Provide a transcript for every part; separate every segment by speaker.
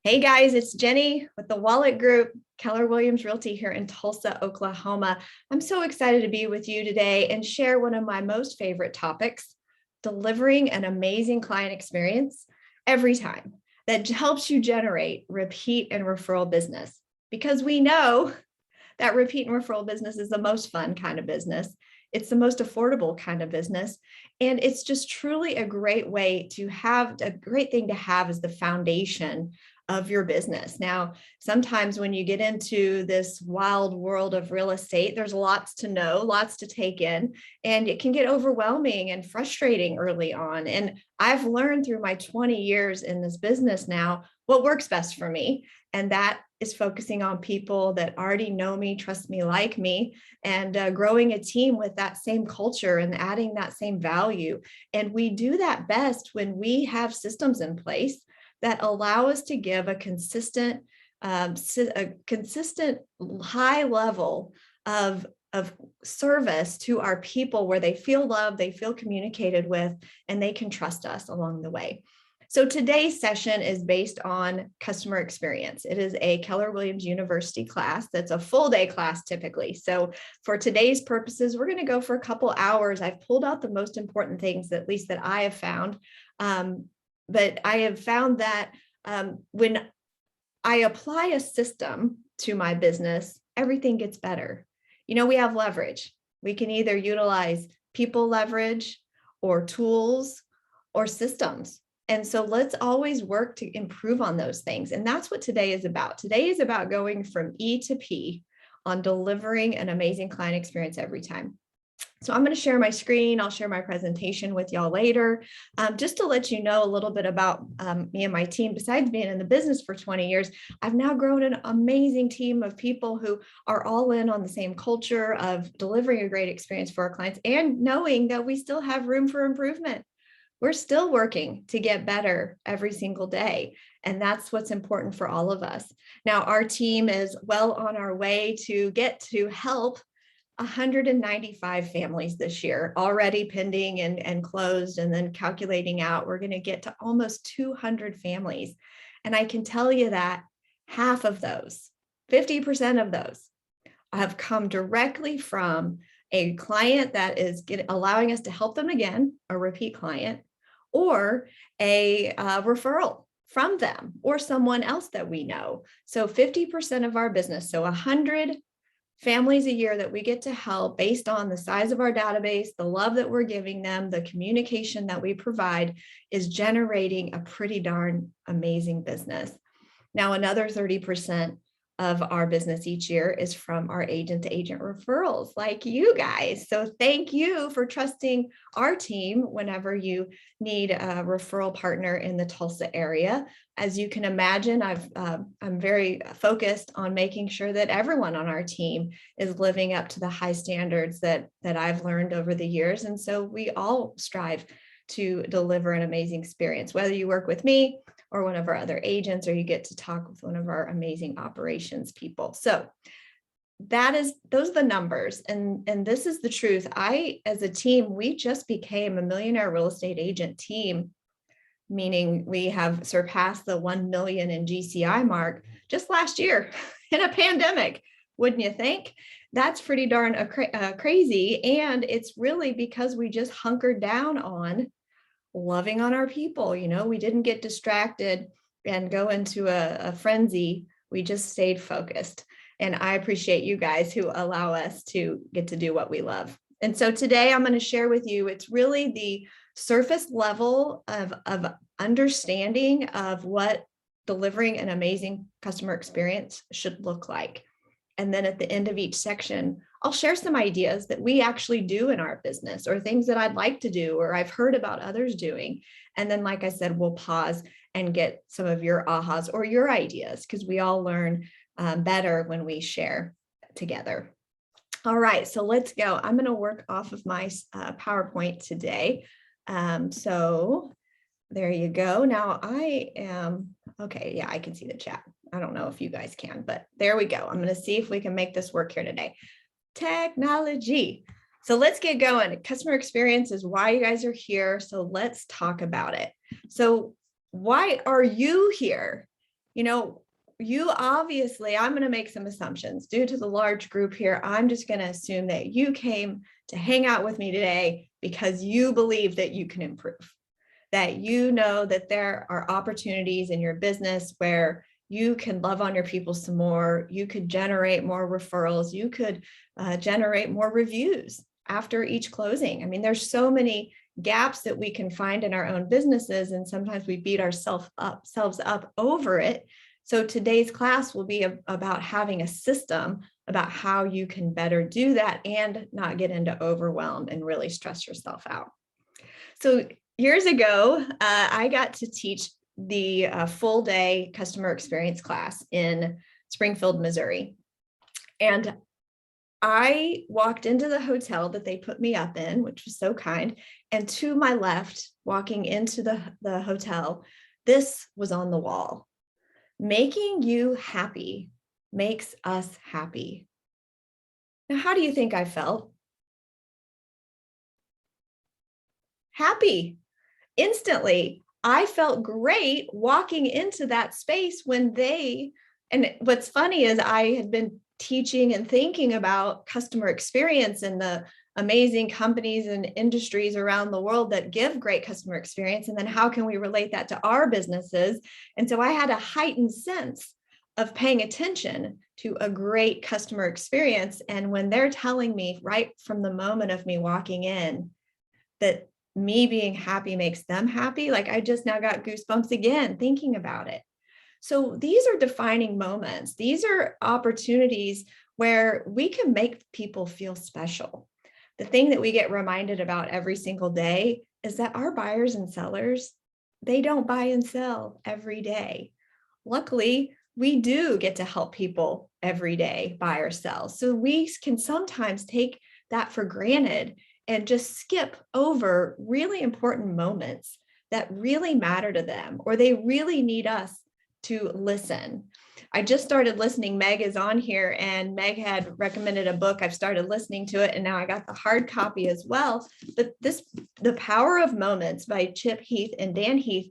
Speaker 1: Hey guys, it's Jennie with the Wolek Group, Keller Williams Realty here in Tulsa, Oklahoma. I'm so excited to be with you today and share one of my most favorite topics, delivering an amazing client experience every time that helps you generate repeat and referral business. Because we know that repeat and referral business is the most fun kind of business. It's the most affordable kind of business. And it's just truly a great way to have a great thing to have as the foundation of your business. Now, sometimes when you get into this wild world of real estate, there's lots to know, lots to take in, and it can get overwhelming and frustrating early on. And I've learned through my 20 years in this business now what works best for me. And that is focusing on people that already know me, trust me, like me, and growing a team with that same culture and adding that same value. And we do that best when we have systems in place that allow us to give a consistent high level of service to our people where they feel loved, they feel communicated with, and they can trust us along the way. So today's session is based on customer experience. It is a Keller Williams University class that's a full day class typically. So for today's purposes, we're going to go for a couple hours. I've pulled out the most important things, at least that I have found. But I have found that when I apply a system to my business, everything gets better. You know, we have leverage. We can either utilize people leverage or tools or systems. And so let's always work to improve on those things. And that's what today is about. Today is about going from E to P on delivering an amazing client experience every time. So I'm going to share my screen. I'll share my presentation with y'all later, just to let you know a little bit about me and my team. Besides being in the business for 20 years, I've now grown an amazing team of people who are all in on the same culture of delivering a great experience for our clients and knowing that we still have room for improvement. We're still working to get better every single day. And that's what's important for all of us. Now, our team is well on our way to get to help 195 families this year, already pending and closed, and then calculating out, we're going to get to almost 200 families. And I can tell you that half of those, 50% of those, have come directly from a client that is allowing us to help them again, a repeat client, or a referral from them or someone else that we know. So 50% of our business, so 100 families a year that we get to help based on the size of our database, the love that we're giving them, the communication that we provide, is generating a pretty darn amazing business. Now, another 30% of our business each year is from our agent to agent referrals like you guys. So thank you for trusting our team whenever you need a referral partner in the Tulsa area. As you can imagine, I'm very focused on making sure that everyone on our team is living up to the high standards that I've learned over the years. And so we all strive to deliver an amazing experience, whether you work with me or one of our other agents, or you get to talk with one of our amazing operations people. So those are the numbers. And this is the truth. As a team, we just became a millionaire real estate agent team, meaning we have surpassed the 1 million in GCI mark just last year in a pandemic. Wouldn't you think? That's pretty darn crazy. And it's really because we just hunkered down on loving on our people. You know, we didn't get distracted and go into a frenzy. We just stayed focused. And I appreciate you guys who allow us to get to do what we love. And so today I'm going to share with you, it's really the surface level of understanding of what delivering an amazing customer experience should look like. And then at the end of each section, I'll share some ideas that we actually do in our business or things that I'd like to do or I've heard about others doing. And then, like I said, we'll pause and get some of your ahas or your ideas, because we all learn better when we share together. All right, so let's go. I'm going to work off of my PowerPoint today. So there you go. Now I am, okay, yeah, I can see the chat. I don't know if you guys can, but there we go. I'm going to see if we can make this work here today. Technology. So let's get going. Customer experience is why you guys are here. So let's talk about it. So why are you here? You obviously, I'm going to make some assumptions due to the large group here. I'm just going to assume that you came to hang out with me today because you believe that you can improve, that you know that there are opportunities in your business where you can love on your people some more. You could generate more referrals. You could generate more reviews after each closing. I mean, there's so many gaps that we can find in our own businesses, and sometimes we beat ourselves up over it. So today's class will be about having a system about how you can better do that and not get into overwhelm and really stress yourself out. So years ago, I got to teach the full day customer experience class in Springfield, Missouri. And I walked into the hotel that they put me up in, which was so kind. And to my left, walking into the hotel, this was on the wall. Making you happy makes us happy. Now, how do you think I felt? Happy. Instantly. I felt great walking into that space and what's funny is I had been teaching and thinking about customer experience and the amazing companies and industries around the world that give great customer experience. And then how can we relate that to our businesses? And so I had a heightened sense of paying attention to a great customer experience. And when they're telling me right from the moment of me walking in that me being happy makes them happy, like I just now got goosebumps again thinking about it. So these are defining moments. These are opportunities where we can make people feel special. The thing that we get reminded about every single day is that our buyers and sellers, they don't buy and sell every day. Luckily, we do get to help people every day buy or sell. So we can sometimes take that for granted and just skip over really important moments that really matter to them, or they really need us to listen. I just started listening. Meg is on here, and Meg had recommended a book. I've started listening to it, and now I got the hard copy as well. But The Power of Moments by Chip Heath and Dan Heath,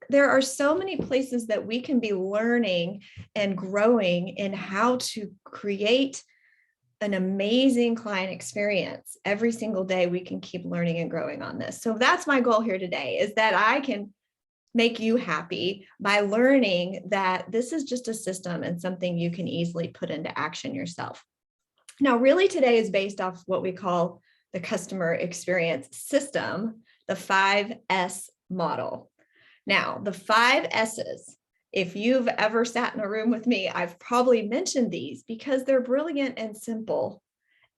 Speaker 1: there are so many places that we can be learning and growing in how to create an amazing client experience. Every single day we can keep learning and growing on this. So that's my goal here today, is that I can make you happy by learning that this is just a system and something you can easily put into action yourself. Now, really today is based off what we call the customer experience system, the 5S model. Now, the 5 S's, if you've ever sat in a room with me, I've probably mentioned these because they're brilliant and simple.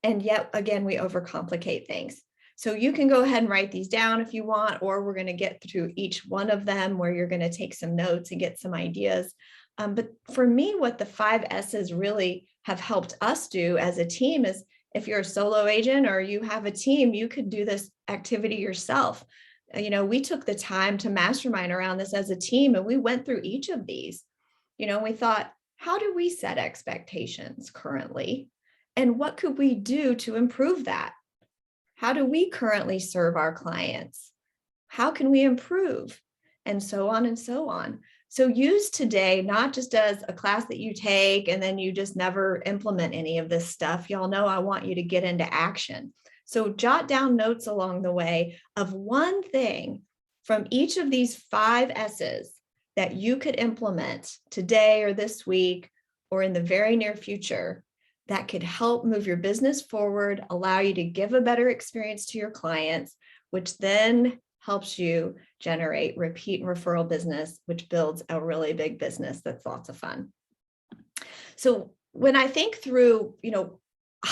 Speaker 1: And yet, again, we overcomplicate things. So you can go ahead and write these down if you want, or we're going to get through each one of them where you're going to take some notes and get some ideas. But for me, what the 5 S's really have helped us do as a team is, if you're a solo agent or you have a team, you could do this activity yourself. We took the time to mastermind around this as a team, and we went through each of these. We thought, how do we set expectations currently? And what could we do to improve that? How do we currently serve our clients? How can we improve? And so on and so on. So use today not just as a class that you take and then you just never implement any of this stuff. Y'all know I want you to get into action. So jot down notes along the way of one thing from each of these 5 S's that you could implement today or this week or in the very near future that could help move your business forward, allow you to give a better experience to your clients, which then helps you generate repeat and referral business, which builds a really big business that's lots of fun. So when I think through,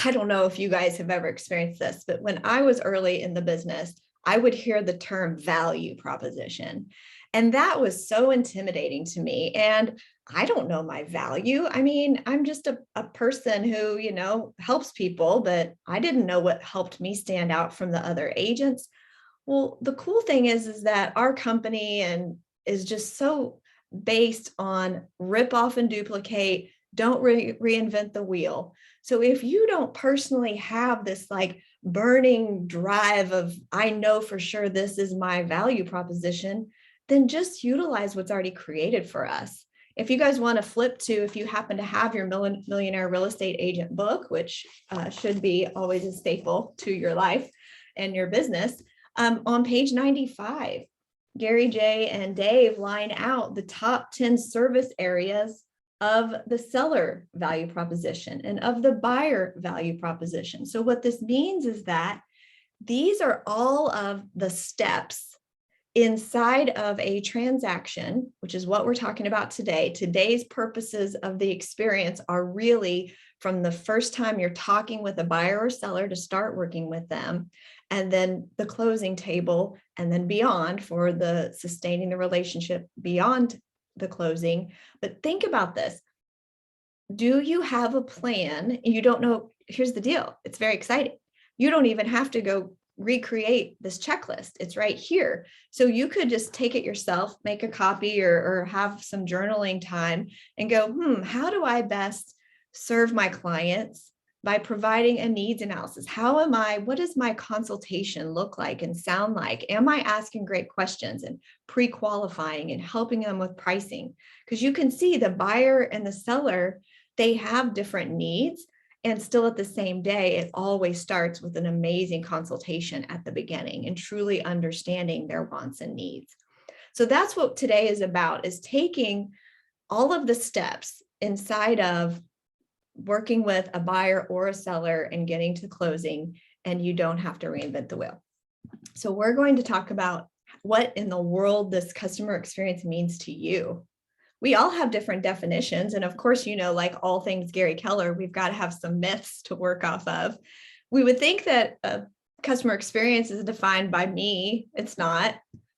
Speaker 1: I don't know if you guys have ever experienced this, but when I was early in the business, I would hear the term value proposition. And that was so intimidating to me. And I don't know my value. I mean, I'm just a person who, helps people, but I didn't know what helped me stand out from the other agents. Well, the cool thing is that our company is just so based on rip off and duplicate, don't reinvent the wheel. So if you don't personally have this burning drive of, I know for sure this is my value proposition, then just utilize what's already created for us. If you guys want to flip to, if you happen to have your Millionaire Real Estate Agent book, which should be always a staple to your life and your business, on page 95, Gary J and Dave line out the top 10 service areas of the seller value proposition and of the buyer value proposition. So what this means is that these are all of the steps inside of a transaction, which is what we're talking about today. Today's purposes of the experience are really from the first time you're talking with a buyer or seller to start working with them, and then the closing table, and then beyond for the sustaining the relationship beyond the closing. But think about this. Do you have a plan? You don't know. Here's the deal. It's very exciting. You don't even have to go recreate this checklist. It's right here. So you could just take it yourself, make a copy or have some journaling time and go, how do I best serve my clients by providing a needs analysis? What does my consultation look like and sound like? Am I asking great questions and pre-qualifying and helping them with pricing? Because you can see the buyer and the seller, they have different needs. And still at the same day, it always starts with an amazing consultation at the beginning and truly understanding their wants and needs. So that's what today is about, is taking all of the steps inside of working with a buyer or a seller and getting to closing, and you don't have to reinvent the wheel. So we're going to talk about what in the world this customer experience means to you. We all have different definitions. And of course, like all things Gary Keller, we've got to have some myths to work off of. We would think that a customer experience is defined by me. It's not.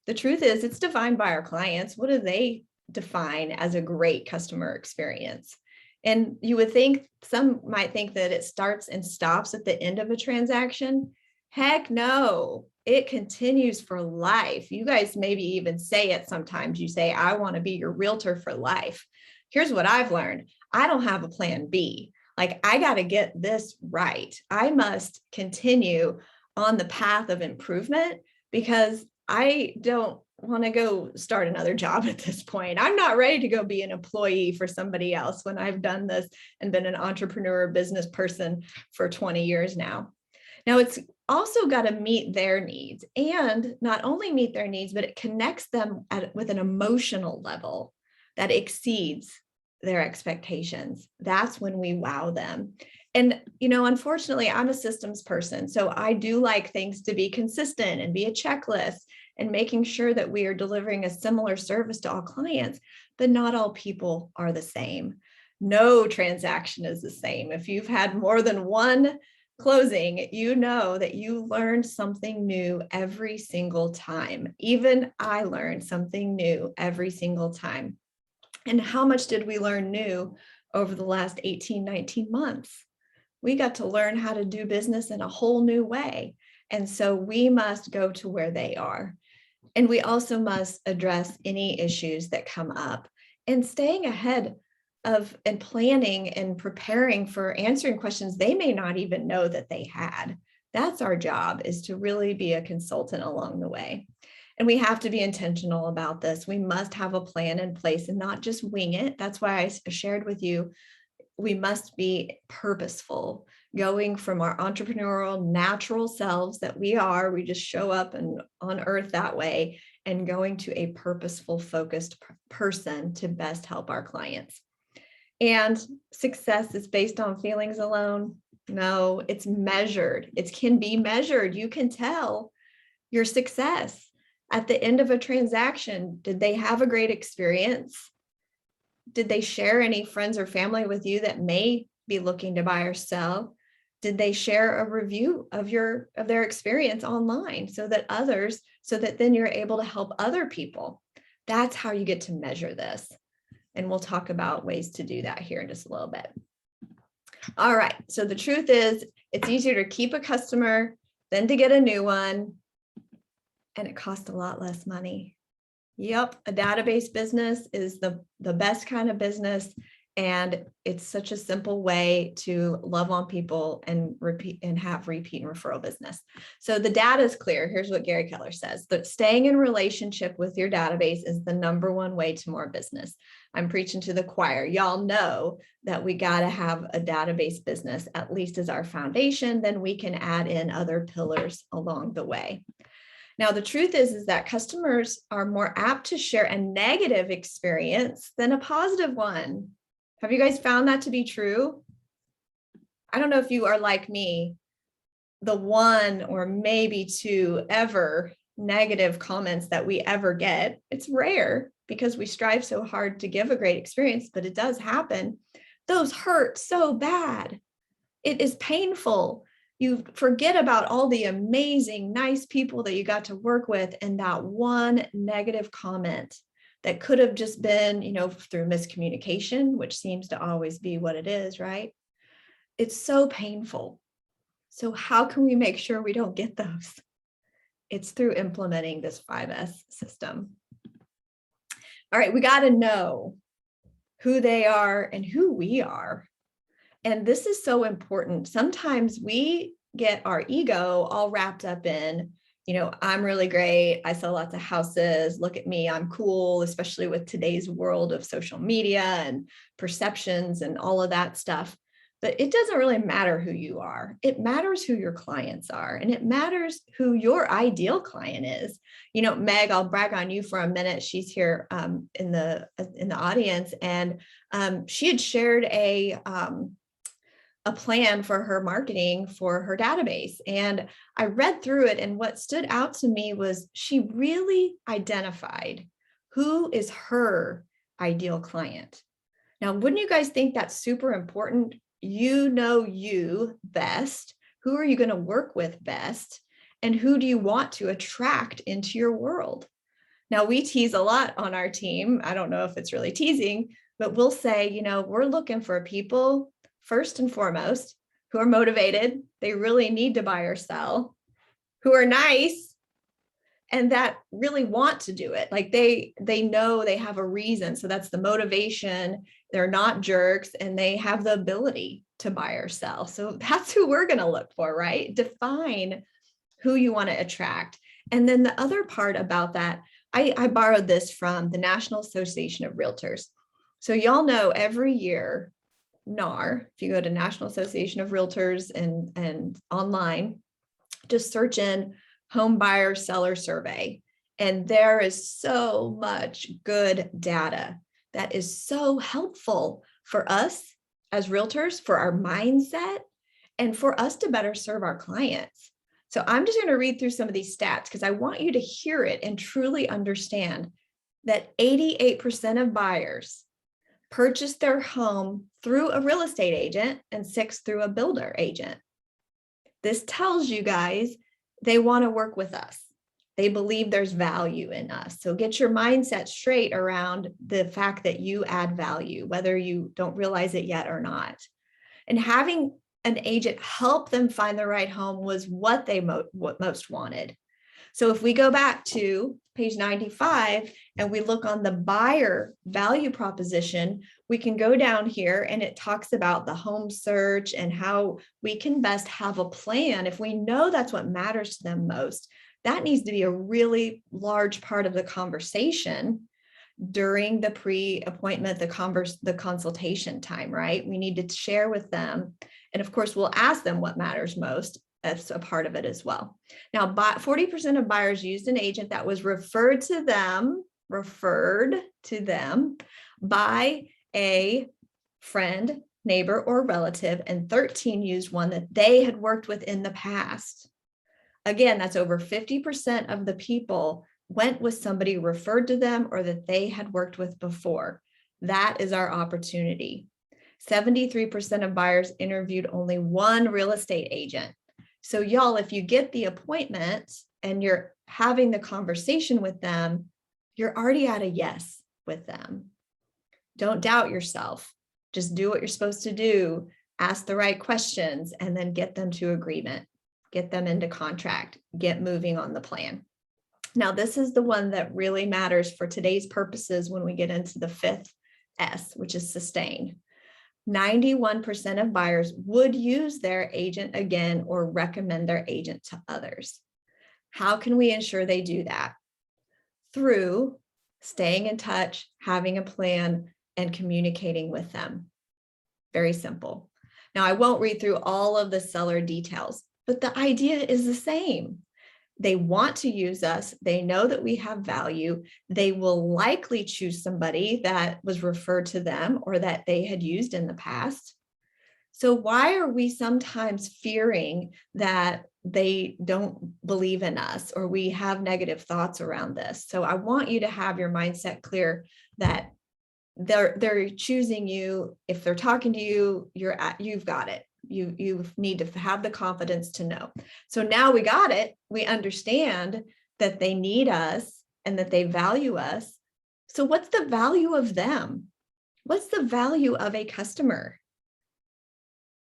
Speaker 1: The truth is it's defined by our clients. What do they define as a great customer experience? And you would think, some might think that it starts and stops at the end of a transaction. Heck no, it continues for life. You guys maybe even say it sometimes. You say, I want to be your realtor for life. Here's what I've learned. I don't have a plan B. Like, I got to get this right. I must continue on the path of improvement because I don't want to go start another job at this point. I'm not ready to go be an employee for somebody else when I've done this and been an entrepreneur business person for 20 years now. Now, it's also got to meet their needs, and not only meet their needs, but it connects them with an emotional level that exceeds their expectations. That's when we wow them. And, unfortunately, I'm a systems person. So I do like things to be consistent and be a checklist and making sure that we are delivering a similar service to all clients, but not all people are the same. No transaction is the same. If you've had more than one closing, you know that you learned something new every single time. Even I learned something new every single time. And how much did we learn new over the last 18, 19 months? We got to learn how to do business in a whole new way. And so we must go to where they are. And we also must address any issues that come up, and staying ahead of and planning and preparing for answering questions they may not even know that they had. That's our job, is to really be a consultant along the way. And we have to be intentional about this. We must have a plan in place and not just wing it. That's why I shared with you, we must be purposeful, going from our entrepreneurial natural selves that we are, we just show up and on earth that way, and going to a purposeful, focused person to best help our clients. And success is based on feelings alone. No, it's measured. It can be measured. You can tell your success at the end of a transaction. Did they have a great experience? Did they share any friends or family with you that may be looking to buy or sell? Did they share a review of their experience online so that then you're able to help other people? That's how you get to measure this. And we'll talk about ways to do that here in just a little bit. All right. So the truth is, it's easier to keep a customer than to get a new one. And it costs a lot less money. Yep. A database business is the best kind of business. And it's such a simple way to love on people and repeat and have repeat and referral business. So the data is clear. Here's what Gary Keller says: that staying in relationship with your database is the #1 way to more business. I'm preaching to the choir. Y'all know that we got to have a database business, at least as our foundation. Then we can add in other pillars along the way. Now, the truth is that customers are more apt to share a negative experience than a positive one. Have you guys found that to be true? I don't know if you are like me, the 1 or maybe 2 ever negative comments that we ever get. It's rare because we strive so hard to give a great experience, but it does happen. Those hurt so bad. It is painful. You forget about all the amazing, nice people that you got to work with, and that one negative comment that could have just been, through miscommunication, which seems to always be what it is, right? It's so painful. So how can we make sure we don't get those? It's through implementing this 5S system. All right, we got to know who they are and who we are. And this is so important. Sometimes we get our ego all wrapped up in, I'm really great. I sell lots of houses. Look at me. I'm cool, especially with today's world of social media and perceptions and all of that stuff. But it doesn't really matter who you are. It matters who your clients are, and it matters who your ideal client is. Meg, I'll brag on you for a minute. She's here in the audience, and she had shared a plan for her marketing for her database. And I read through it, and what stood out to me was she really identified who is her ideal client. Now, wouldn't you guys think that's super important? You know you best. Who are you going to work with best? And who do you want to attract into your world? Now, we tease a lot on our team. I don't know if it's really teasing, but we'll say, we're looking for people first and foremost who are motivated. They really need to buy or sell, who are nice, and that really want to do it. Like they know they have a reason. So that's the motivation. They're not jerks, and they have the ability to buy or sell. So that's who we're going to look for, right? Define who you want to attract. And then the other part about that, I borrowed this from the National Association of Realtors. So y'all know every year, NAR, if you go to National Association of Realtors and online, just search in home buyer seller survey. And there is so much good data that is so helpful for us as realtors, for our mindset, and for us to better serve our clients. So I'm just going to read through some of these stats because I want you to hear it and truly understand that 88% of buyers purchase their home through a real estate agent and 6 through a builder agent. This tells you guys they want to work with us. They believe there's value in us. So get your mindset straight around the fact that you add value, whether you don't realize it yet or not. And having an agent help them find the right home was what they most wanted. So if we go back to page 95 and we look on the buyer value proposition, we can go down here and it talks about the home search and how we can best have a plan. If we know that's what matters to them most, that needs to be a really large part of the conversation during the pre-appointment, the consultation time, right? We need to share with them. And of course, we'll ask them what matters most. That's a part of it as well. Now, 40% of buyers used an agent that was referred to them by a friend, neighbor, or relative, and 13 used one that they had worked with in the past. Again, that's over 50% of the people went with somebody referred to them or that they had worked with before. That is our opportunity. 73% of buyers interviewed only one real estate agent. So y'all, if you get the appointment and you're having the conversation with them, you're already at a yes with them. Don't doubt yourself. Just do what you're supposed to do. Ask the right questions and then get them to agreement. Get them into contract. Get moving on the plan. Now, this is the one that really matters for today's purposes when we get into the 5th S, which is sustain. 91% of buyers would use their agent again or recommend their agent to others. How can we ensure they do that? Through staying in touch, having a plan, and communicating with them. Very simple. Now, I won't read through all of the seller details, but the idea is the same. They want to use us. They know that we have value. They will likely choose somebody that was referred to them or that they had used in the past. So why are we sometimes fearing that they don't believe in us or we have negative thoughts around this? So I want you to have your mindset clear that they're choosing you. If they're talking to you, you've got it. You need to have the confidence to know. So now we got it. We understand that they need us and that they value us. So what's the value of them? What's the value of a customer?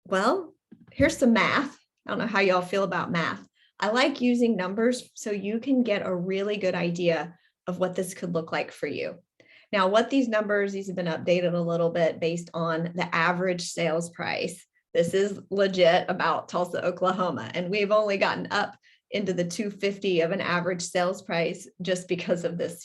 Speaker 1: Well, here's some math. I don't know how y'all feel about math. I like using numbers so you can get a really good idea of what this could look like for you. Now, what these numbers, these have been updated a little bit based on the average sales price. This is legit about Tulsa, Oklahoma, and we've only gotten up into the 250 of an average sales price just because of this,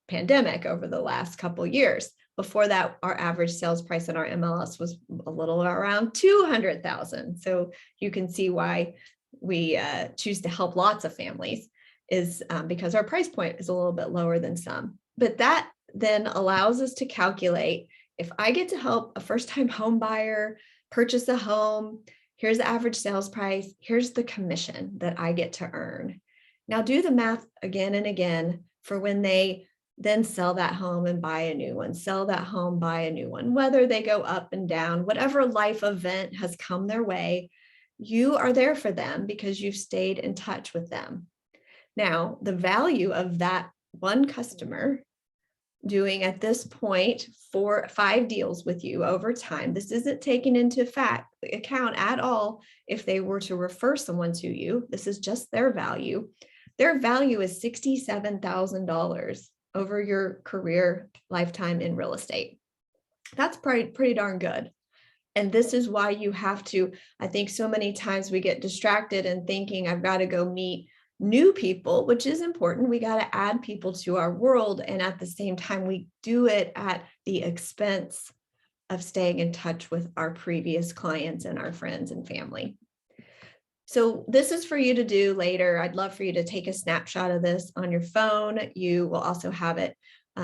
Speaker 1: pandemic over the last couple of years. Before that, our average sales price in our MLS was a little around 200,000. So you can see why we choose to help lots of families is because our price point is a little bit lower than some. But that then allows us to calculate, if I get to help a first-time home buyer purchase a home, here's the average sales price, here's the commission that I get to earn. Now do the math again and again for when they then sell that home and buy a new one, sell that home, buy a new one, whether they go up and down, whatever life event has come their way, you are there for them because you've stayed in touch with them. Now, the value of that one customer doing at this point 4 or 5 deals with you over time, this isn't taken into account at all if they were to refer someone to you. This is just their value. Their value is $67,000 over your career lifetime in real estate. That's pretty darn good. And this is why you have to, I think so many times we get distracted and thinking I've got to go meet new people, which is important. We got to add people to our world. And at the same time, we do it at the expense of staying in touch with our previous clients and our friends and family. So this is for you to do later. I'd love for you to take a snapshot of this on your phone. You will also have it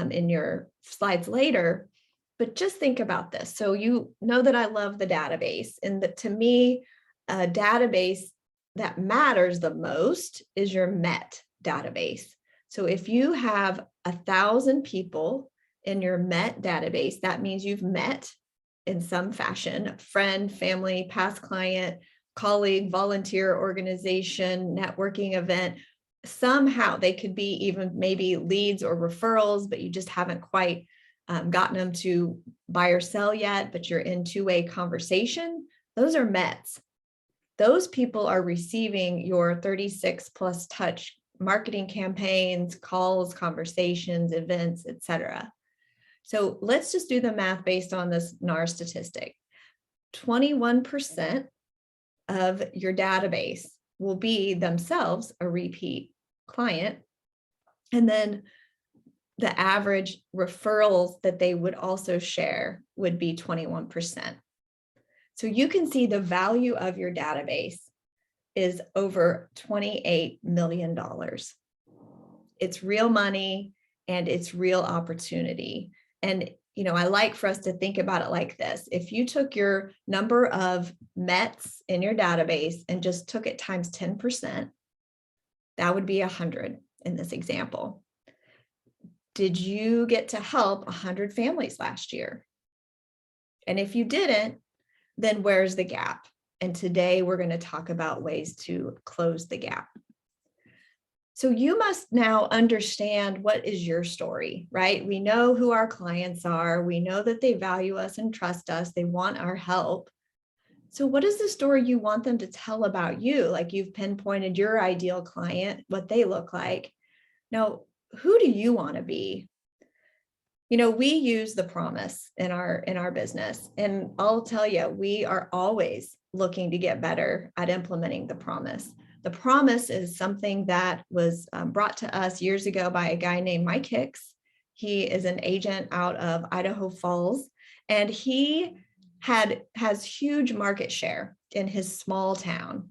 Speaker 1: in your slides later, but just think about this. So you know that I love the database, and that to me, a database that matters the most is your MET database. So if you have 1,000 people in your MET database, that means you've met in some fashion, friend, family, past client, colleague, volunteer, organization, networking event. Somehow they could be even maybe leads or referrals, but you just haven't quite gotten them to buy or sell yet, but you're in two-way conversation. Those are METs. Those people are receiving your 36 plus touch marketing campaigns, calls, conversations, events, etc. So let's just do the math based on this NAR statistic. 21% of your database will be themselves a repeat client. And then the average referrals that they would also share would be 21%. So you can see the value of your database is over $28 million. It's real money and it's real opportunity. And, I like for us to think about it like this. If you took your number of METs in your database and just took it times 10%, that would be 100 in this example. Did you get to help 100 families last year? And if you didn't, then where's the gap? And today we're going to talk about ways to close the gap. So you must now understand what is your story, right? We know who our clients are. We know that they value us and trust us. They want our help. So what is the story you want them to tell about you? Like you've pinpointed your ideal client, what they look like. Now, who do you want to be? We use the promise in our business, and I'll tell you, we are always looking to get better at implementing the promise. The promise is something that was brought to us years ago by a guy named Mike Hicks. He is an agent out of Idaho Falls, and he has huge market share in his small town.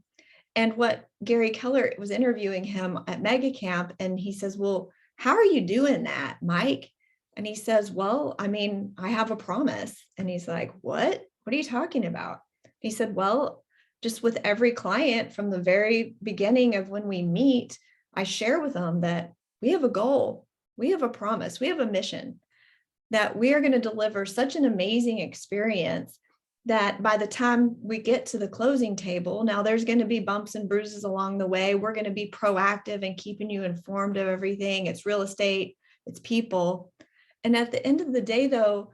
Speaker 1: And what Gary Keller was interviewing him at Mega Camp, and he says, well, how are you doing that, Mike? And he says, well, I have a promise. And he's like, what? What are you talking about? He said, well, just with every client from the very beginning of when we meet, I share with them that we have a goal, we have a promise, we have a mission, that we are going to deliver such an amazing experience that by the time we get to the closing table, now there's going to be bumps and bruises along the way. We're going to be proactive and keeping you informed of everything. It's real estate, it's people. And at the end of the day, though,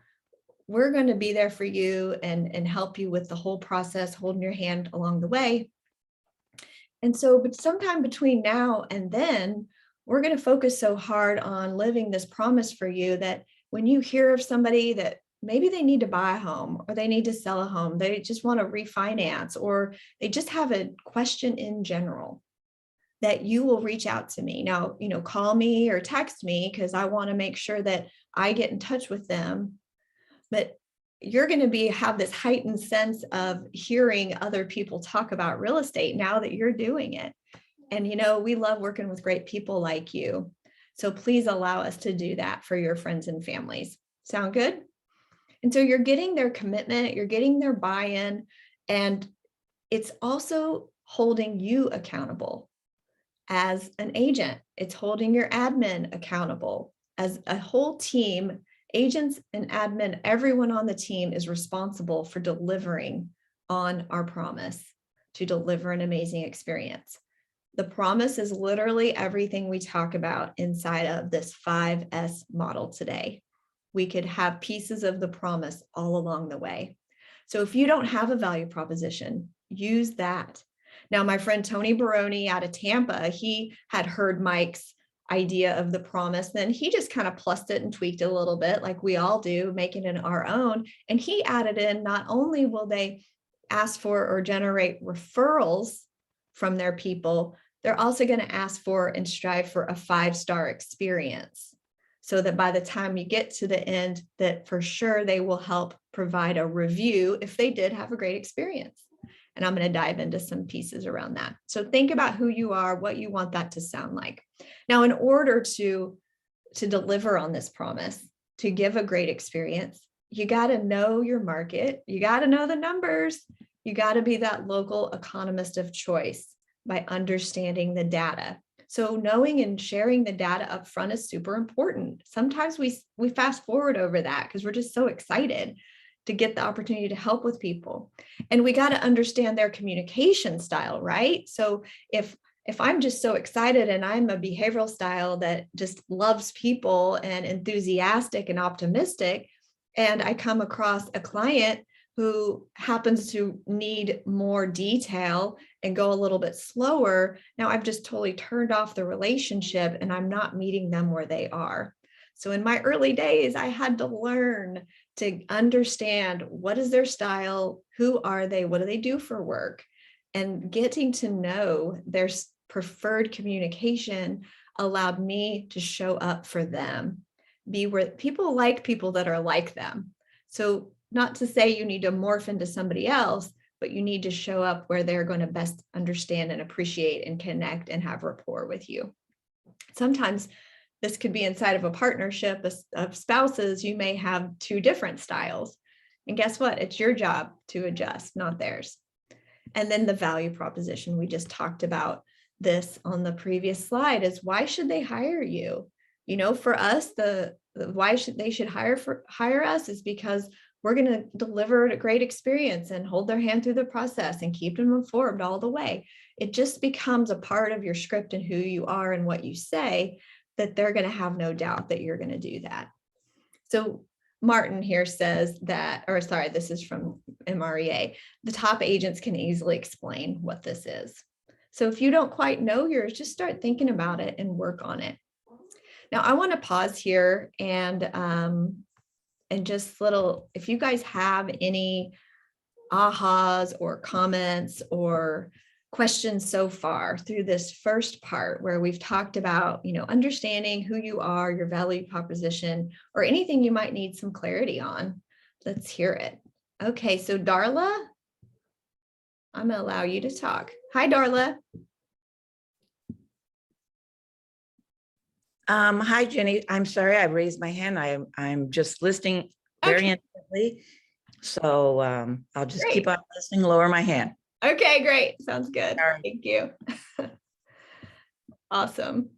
Speaker 1: we're going to be there for you and help you with the whole process, holding your hand along the way. And so, but sometime between now and then, we're going to focus so hard on living this promise for you that when you hear of somebody that maybe they need to buy a home or they need to sell a home, they just want to refinance, or they just have a question in general, that you will reach out to me. Now, call me or text me because I want to make sure that I get in touch with them. But you're going to have this heightened sense of hearing other people talk about real estate now that you're doing it. And, we love working with great people like you. So please allow us to do that for your friends and families. Sound good? And so you're getting their commitment, you're getting their buy-in, and it's also holding you accountable as an agent. It's holding your admin accountable as a whole team. Agents and admin, everyone on the team is responsible for delivering on our promise to deliver an amazing experience. The promise is literally everything we talk about inside of this 5S model today. We could have pieces of the promise all along the way. So if you don't have a value proposition, use that. Now, my friend Tony Baroni out of Tampa, he had heard Mike's idea of the promise. Then he just kind of plussed it and tweaked it a little bit, like we all do, making it our own. And he added in, not only will they ask for or generate referrals from their people, they're also going to ask for and strive for a 5-star experience, so that by the time you get to the end, that for sure they will help provide a review if they did have a great experience. And I'm going to dive into some pieces around that. So think about who you are, what you want that to sound like. Now, in order to deliver on this promise, to give a great experience, you got to know your market. You got to know the numbers. You got to be that local economist of choice by understanding the data. So knowing and sharing the data up front is super important. Sometimes we fast forward over that because we're just so excited to get the opportunity to help with people. And we got to understand their communication style, right? So if I'm just so excited and I'm a behavioral style that just loves people and enthusiastic and optimistic, and I come across a client who happens to need more detail and go a little bit slower, now I've just totally turned off the relationship and I'm not meeting them where they are. So in my early days, I had to learn to understand what is their style, who are they, what do they do for work, and getting to know their preferred communication allowed me to show up for them, be where people like people that are like them. So not to say you need to morph into somebody else, but you need to show up where they're going to best understand and appreciate and connect and have rapport with you. Sometimes this could be inside of a partnership of spouses. You may have 2 different styles. And guess what? It's your job to adjust, not theirs. And then the value proposition, we just talked about this on the previous slide, is why should they hire you? For us, the why they should hire us is because we're going to deliver a great experience and hold their hand through the process and keep them informed all the way. It just becomes a part of your script and who you are and what you say, that they're going to have no doubt that you're going to do that. So Martin here says that, this is from MREA, the top agents can easily explain what this is. So if you don't quite know yours, just start thinking about it and work on it. Now I want to pause here and just if you guys have any ahas or comments or questions so far through this first part where we've talked about, understanding who you are, your value proposition, or anything you might need some clarity on. Let's hear it. Okay, so Darla, I'm going to allow you to talk. Hi, Darla.
Speaker 2: Hi, Jenny. I'm sorry I raised my hand. I'm just listening very intently. So I'll just keep on listening, lower my hand.
Speaker 1: Okay, great. Sounds good. Right. Thank you. Awesome.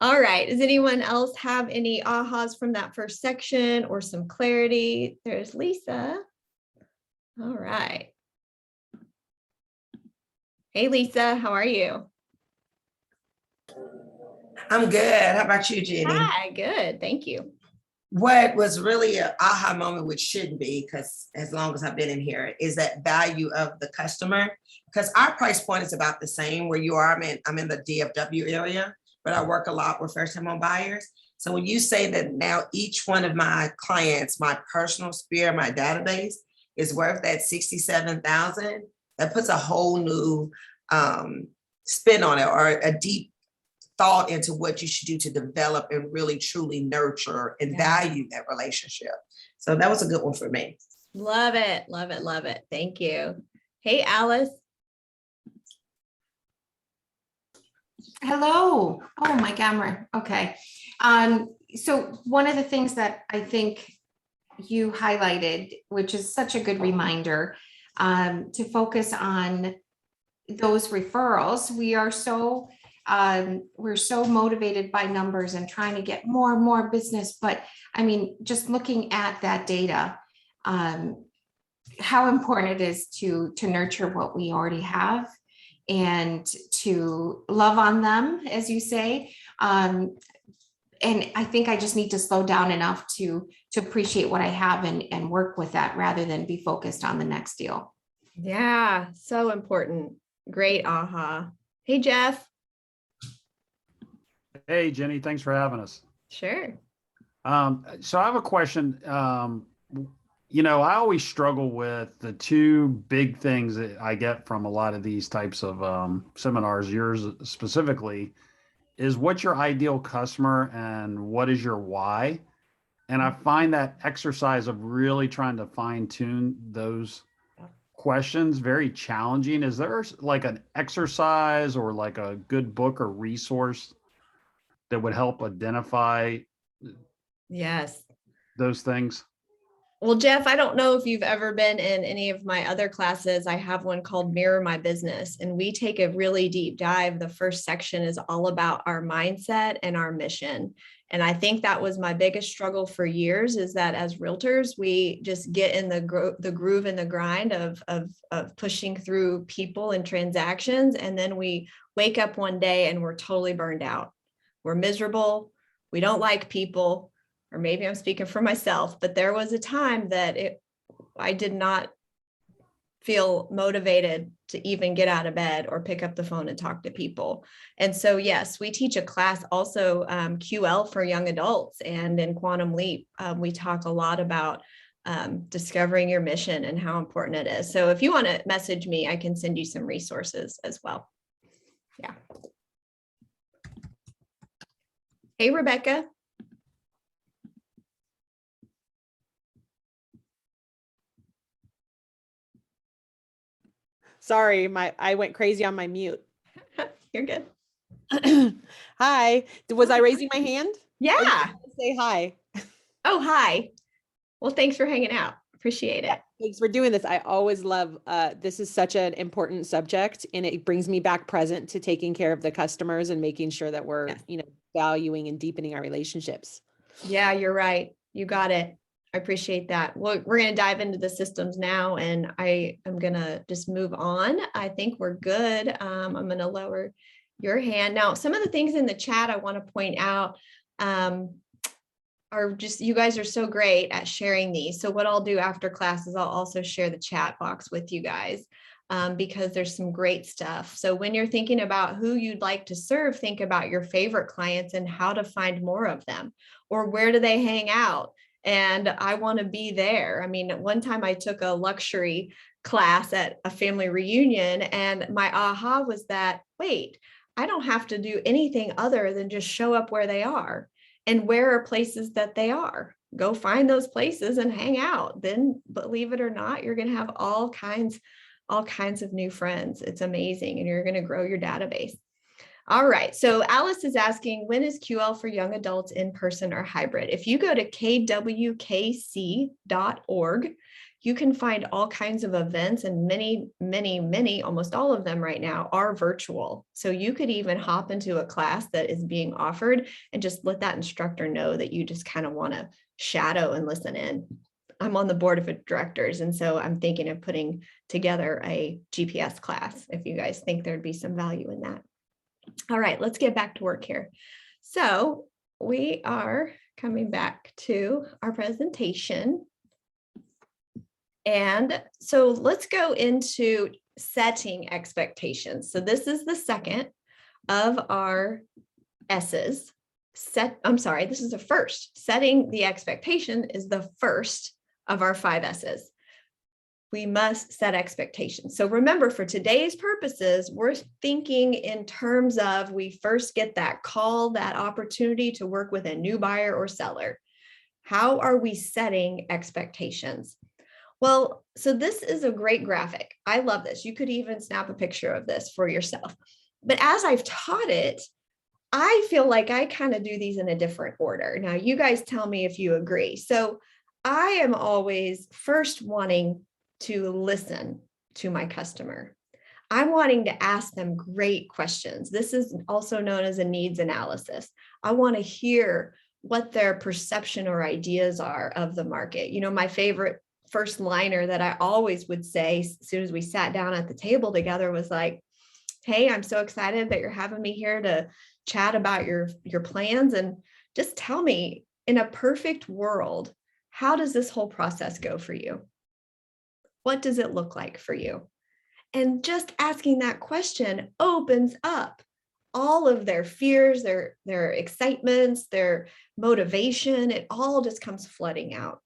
Speaker 1: All right. Does anyone else have any ahas from that first section or some clarity? There's Lisa. All right. Hey, Lisa, how are you?
Speaker 3: I'm good. How about you, Jenny?
Speaker 1: Hi, good. Thank you.
Speaker 3: What was really an aha moment, which shouldn't be, because as long as I've been in here, is that value of the customer. Because our price point is about the same where you are. I'm in the DFW area, but I work a lot with first-time home buyers. So when you say that now each one of my clients, my personal sphere, my database is worth that $67,000, that puts a whole new spin on it, or a deep thought into what you should do to develop and really truly nurture and value that relationship. So that was a good one for me.
Speaker 1: Love it. Love it. Love it. Thank you. Hey, Alice.
Speaker 4: Hello. Oh, my camera. Okay. So one of the things that I think you highlighted, which is such a good reminder, to focus on those referrals. We're so motivated by numbers and trying to get more and more business. But I mean, just looking at that data, how important it is to nurture what we already have and to love on them, as you say. And I think I just need to slow down enough to appreciate what I have and work with that rather than be focused on the next deal.
Speaker 1: Yeah, so important. Great aha. Hey, Jeff.
Speaker 5: Hey, Jenny, thanks for having us.
Speaker 1: Sure.
Speaker 5: So I have a question. I always struggle with the two big things that I get from a lot of these types of seminars, yours specifically, is what's your ideal customer and what is your why? And I find that exercise of really trying to fine tune those questions very challenging. Is there like an exercise or like a good book or resource that would help identify those things?
Speaker 1: Well, Jeff, I don't know if you've ever been in any of my other classes. I have one called Mirror My Business, and we take a really deep dive. The first section is all about our mindset and our mission. And I think that was my biggest struggle for years, is that as realtors, we just get in the groove and the grind of pushing through people and transactions. And then we wake up one day and we're totally burned out. We're miserable. We don't like people. Or maybe I'm speaking for myself, but there was a time that I did not feel motivated to even get out of bed or pick up the phone and talk to people. And so, yes, we teach a class also, QL for young adults, and in Quantum Leap, we talk a lot about discovering your mission and how important it is. So if you want to message me, I can send you some resources as well. Yeah. Hey, Rebecca.
Speaker 6: Sorry, I went crazy on my mute.
Speaker 1: You're good.
Speaker 6: Hi. Was I raising my hand?
Speaker 1: Yeah.
Speaker 6: Say hi.
Speaker 1: Oh, hi. Well, thanks for hanging out. Appreciate it.
Speaker 6: Thanks for doing this. I always love, this is such an important subject, and it brings me back present to taking care of the customers and making sure that we're, valuing and deepening our relationships.
Speaker 1: Yeah, you're right. You got it. I appreciate that. Well, we're going to dive into the systems now, and I am going to just move on. I think we're good. I'm going to lower your hand. Now, some of the things in the chat I want to point out are just, you guys are so great at sharing these. So what I'll do after class is I'll also share the chat box with you guys. because there's some great stuff. So when you're thinking about who you'd like to serve, think about your favorite clients and how to find more of them, or where do they hang out? And I want to be there. I mean, one time I took a luxury class at a family reunion, and my aha was that, wait, I don't have to do anything other than just show up where they are. And where are places that they are? Go find those places and hang out. Then, believe it or not, you're going to have all kinds of new friends. It's amazing. And you're going to grow your database. All right. So Alice is asking, when is QL for young adults in person or hybrid? If you go to kwkc.org, you can find all kinds of events, and many, almost all of them right now are virtual. So you could even hop into a class that is being offered and just let that instructor know that you just kind of want to shadow and listen in. I'm on the board of directors, and so I'm thinking of putting together a GPS class if you guys think there'd be some value in that. All right, let's get back to work here. So we are coming back to our presentation. And so let's go into setting expectations. So this is the second of our S's. This is the first. Setting the expectation is the first of our 5 S's. We must set expectations. So remember, for today's purposes, we're thinking in terms of we first get that call, that opportunity to work with a new buyer or seller. How are we setting expectations? Well, so this is a great graphic. I love this. You could even snap a picture of this for yourself. But as I've taught it, I feel like I kind of do these in a different order. Now, you guys tell me if you agree. So I am always first wanting to listen to my customer. I'm wanting to ask them great questions. This is also known as a needs analysis. I want to hear what their perception or ideas are of the market. You know, my favorite first liner that I always would say as soon as we sat down at the table together was like, hey, I'm so excited that you're having me here to chat about your plans, and just tell me, in a perfect world, how does this whole process go for you? What does it look like for you? And just asking that question opens up all of their fears, their excitements, their motivation. It all just comes flooding out.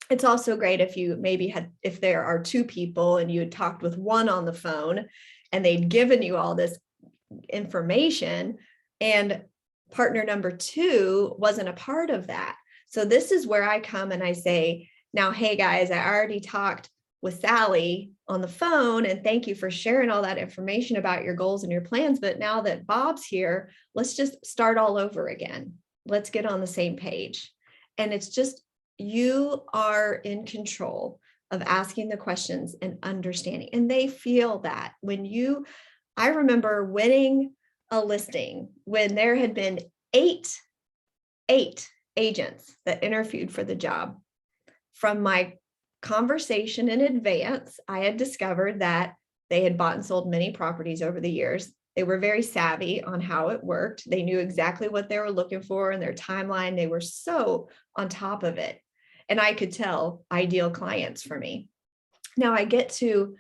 Speaker 1: It's also great if you if there are 2 people and you had talked with one on the phone and they'd given you all this information, and partner number 2 wasn't a part of that. So this is where I come and I say, now, hey guys, I already talked with Sally on the phone, and thank you for sharing all that information about your goals and your plans. But now that Bob's here, let's just start all over again. Let's get on the same page. And it's just, you are in control of asking the questions and understanding. And they feel that I remember winning a listing when there had been eight agents that interviewed for the job. From my conversation in advance, I had discovered that they had bought and sold many properties over the years. They were very savvy on how it worked. They knew exactly what they were looking for in their timeline. They were so on top of it. And I could tell, ideal clients for me. Now I get to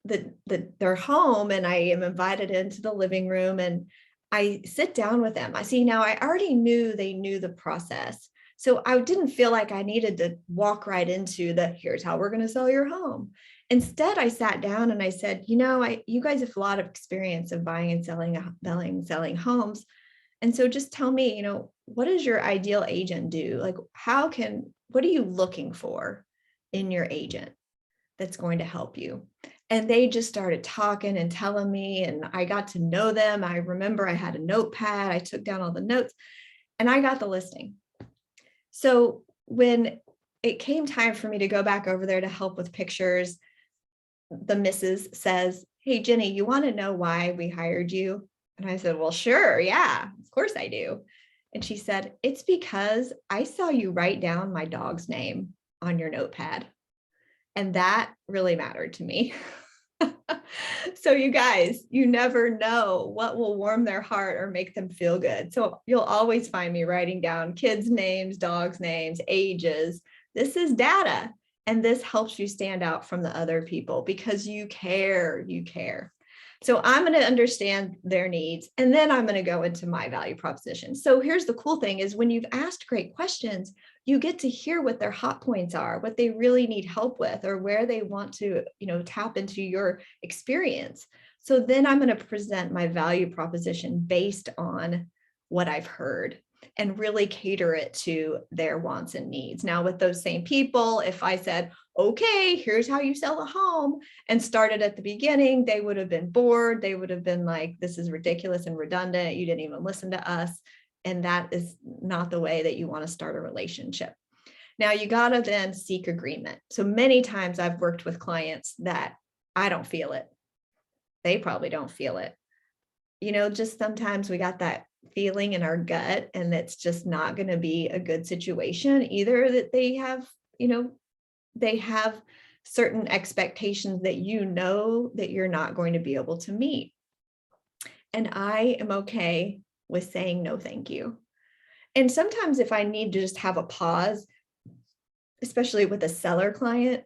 Speaker 1: their home, and I am invited into the living room, and I sit down with them. I already knew they knew the process. So I didn't feel like I needed to walk right into here's how we're going to sell your home. Instead, I sat down and I said, you guys have a lot of experience of buying and selling homes. And so just tell me, what does your ideal agent do? Like, what are you looking for in your agent that's going to help you? And they just started talking and telling me, and I got to know them. I remember I had a notepad. I took down all the notes, and I got the listing. So when it came time for me to go back over there to help with pictures, the missus says, hey, Jennie, you want to know why we hired you? And I said, well, sure. Yeah, of course I do. And she said, it's because I saw you write down my dog's name on your notepad. And that really mattered to me. So you guys, you never know what will warm their heart or make them feel good. So you'll always find me writing down kids' names, dogs' names, ages. This is data. And this helps you stand out from the other people because you care. So I'm going to understand their needs, and then I'm going to go into my value proposition. So here's the cool thing is when you've asked great questions, you get to hear what their hot points are, what they really need help with, or where they want to, tap into your experience. So then I'm going to present my value proposition based on what I've heard and really cater it to their wants and needs. Now, with those same people, if I said, okay, here's how you sell a home, and started at the beginning, they would have been bored. They would have been like, this is ridiculous and redundant. You didn't even listen to us. And that is not the way that you want to start a relationship. Now, you got to then seek agreement. So many times I've worked with clients that I don't feel it. They probably don't feel it. Just sometimes we got that feeling in our gut, and it's just not going to be a good situation. Either that they have certain expectations that that you're not going to be able to meet. And I am okay with saying no, thank you. And sometimes if I need to just have a pause, especially with a seller client,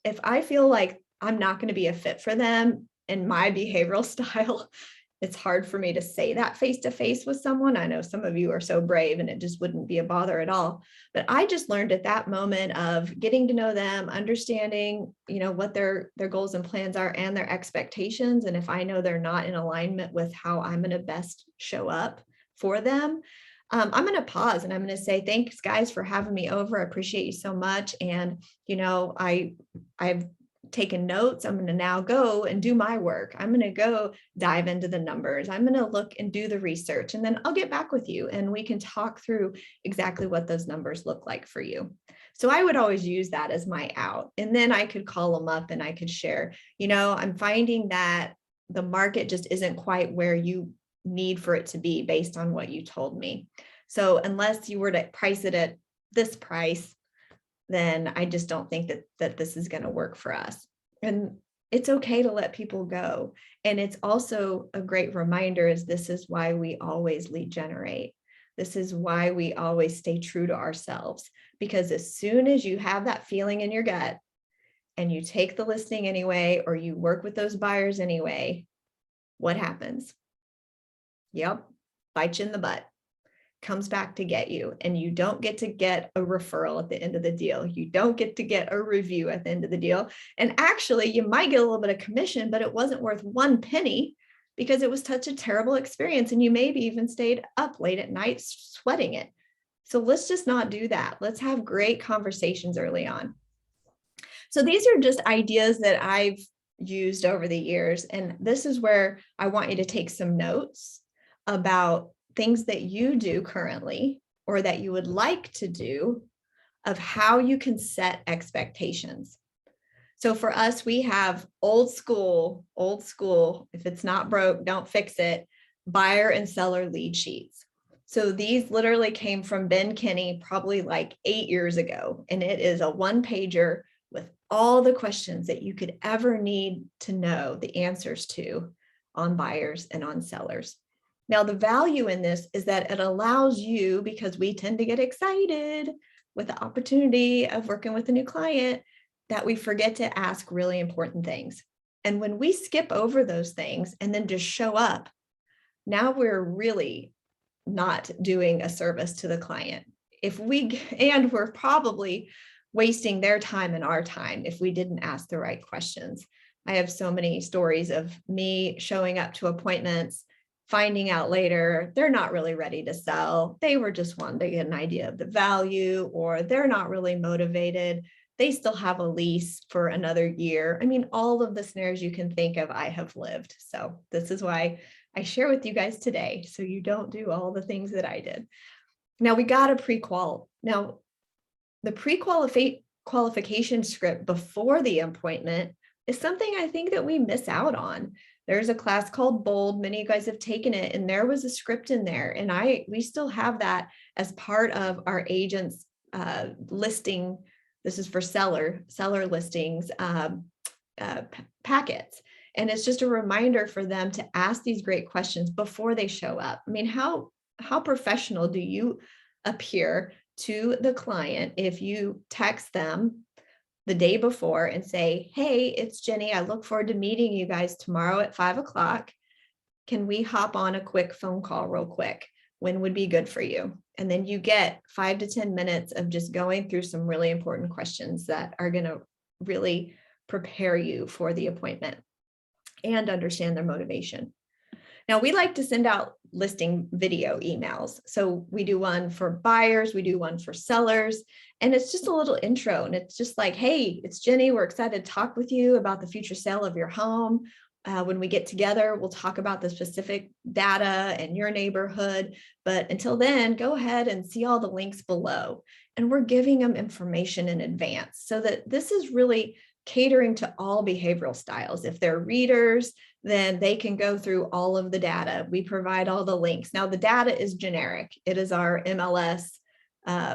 Speaker 1: if I feel like I'm not going to be a fit for them and my behavioral style, it's hard for me to say that face to face with someone. I know some of you are so brave and it just wouldn't be a bother at all. But I just learned at that moment of getting to know them, understanding, what their goals and plans are and their expectations. And if I know they're not in alignment with how I'm going to best show up for them, I'm going to pause and I'm going to say, thanks guys for having me over. I appreciate you so much. And, I've taken notes. I'm going to now go and do my work. I'm going to go dive into the numbers. I'm going to look and do the research, and then I'll get back with you and we can talk through exactly what those numbers look like for you. So I would always use that as my out. And then I could call them up and I could share, I'm finding that the market just isn't quite where you need for it to be based on what you told me. So unless you were to price it at this price, then I just don't think that this is going to work for us. And it's okay to let people go. And it's also a great reminder is this is why we always lead generate. This is why we always stay true to ourselves, because as soon as you have that feeling in your gut and you take the listing anyway, or you work with those buyers anyway, what happens? Yep, bite you in the butt. Comes back to get you, and you don't get to get a referral at the end of the deal. You don't get to get a review at the end of the deal. And actually, you might get a little bit of commission, but it wasn't worth one penny because it was such a terrible experience. And you maybe even stayed up late at night sweating it. So let's just not do that. Let's have great conversations early on. So these are just ideas that I've used over the years. And this is where I want you to take some notes about things that you do currently or that you would like to do of how you can set expectations. So for us, we have old school, if it's not broke, don't fix it, buyer and seller lead sheets. So these literally came from Ben Kinney probably like 8 years ago. And it is a one-pager with all the questions that you could ever need to know the answers to on buyers and on sellers. Now, the value in this is that it allows you, because we tend to get excited with the opportunity of working with a new client, that we forget to ask really important things. And when we skip over those things and then just show up, now we're really not doing a service to the client. And we're probably wasting their time and our time if we didn't ask the right questions. I have so many stories of me showing up to appointments, finding out later they're not really ready to sell. They were just wanting to get an idea of the value, or they're not really motivated. They still have a lease for another year. I mean, all of the scenarios you can think of, I have lived. So this is why I share with you guys today, so you don't do all the things that I did. Now we got a pre-qual. Now the pre-qualification script before the appointment is something I think that we miss out on. There's a class called Bold. Many of you guys have taken it, and there was a script in there. And we still have that as part of our agents listing. This is for seller listings packets. And it's just a reminder for them to ask these great questions before they show up. I mean, how professional do you appear to the client if you text them the day before and say, hey, it's Jennie. I look forward to meeting you guys tomorrow at 5 o'clock. Can we hop on a quick phone call real quick? When would be good for you? And then you get 5 to 10 minutes of just going through some really important questions that are going to really prepare you for the appointment and understand their motivation. Now, we like to send out listing video emails. So we do one for buyers, we do one for sellers, and it's just a little intro. And it's just like, hey, it's Jennie. We're excited to talk with you about the future sale of your home. When we get together, we'll talk about the specific data and your neighborhood. But until then, go ahead and see all the links below. And we're giving them information in advance so that this is really catering to all behavioral styles. If they're readers, then they can go through all of the data. We provide all the links. Now, the data is generic. It is our MLS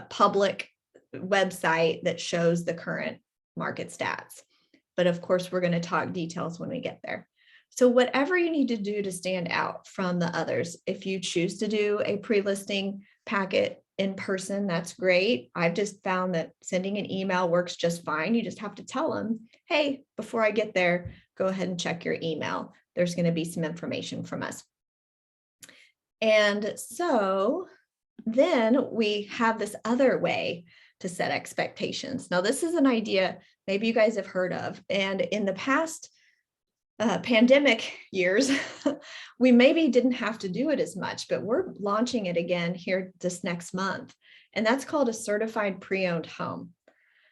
Speaker 1: public website that shows the current market stats. But of course, we're going to talk details when we get there. So whatever you need to do to stand out from the others, if you choose to do a pre-listing packet in person, that's great. I've just found that sending an email works just fine. You just have to tell them, hey, before I get there, go ahead and check your email. There's going to be some information from us. And so then we have this other way to set expectations. Now, this is an idea maybe you guys have heard of. And in the past pandemic years, we maybe didn't have to do it as much, but we're launching it again here this next month. And that's called a certified pre-owned home.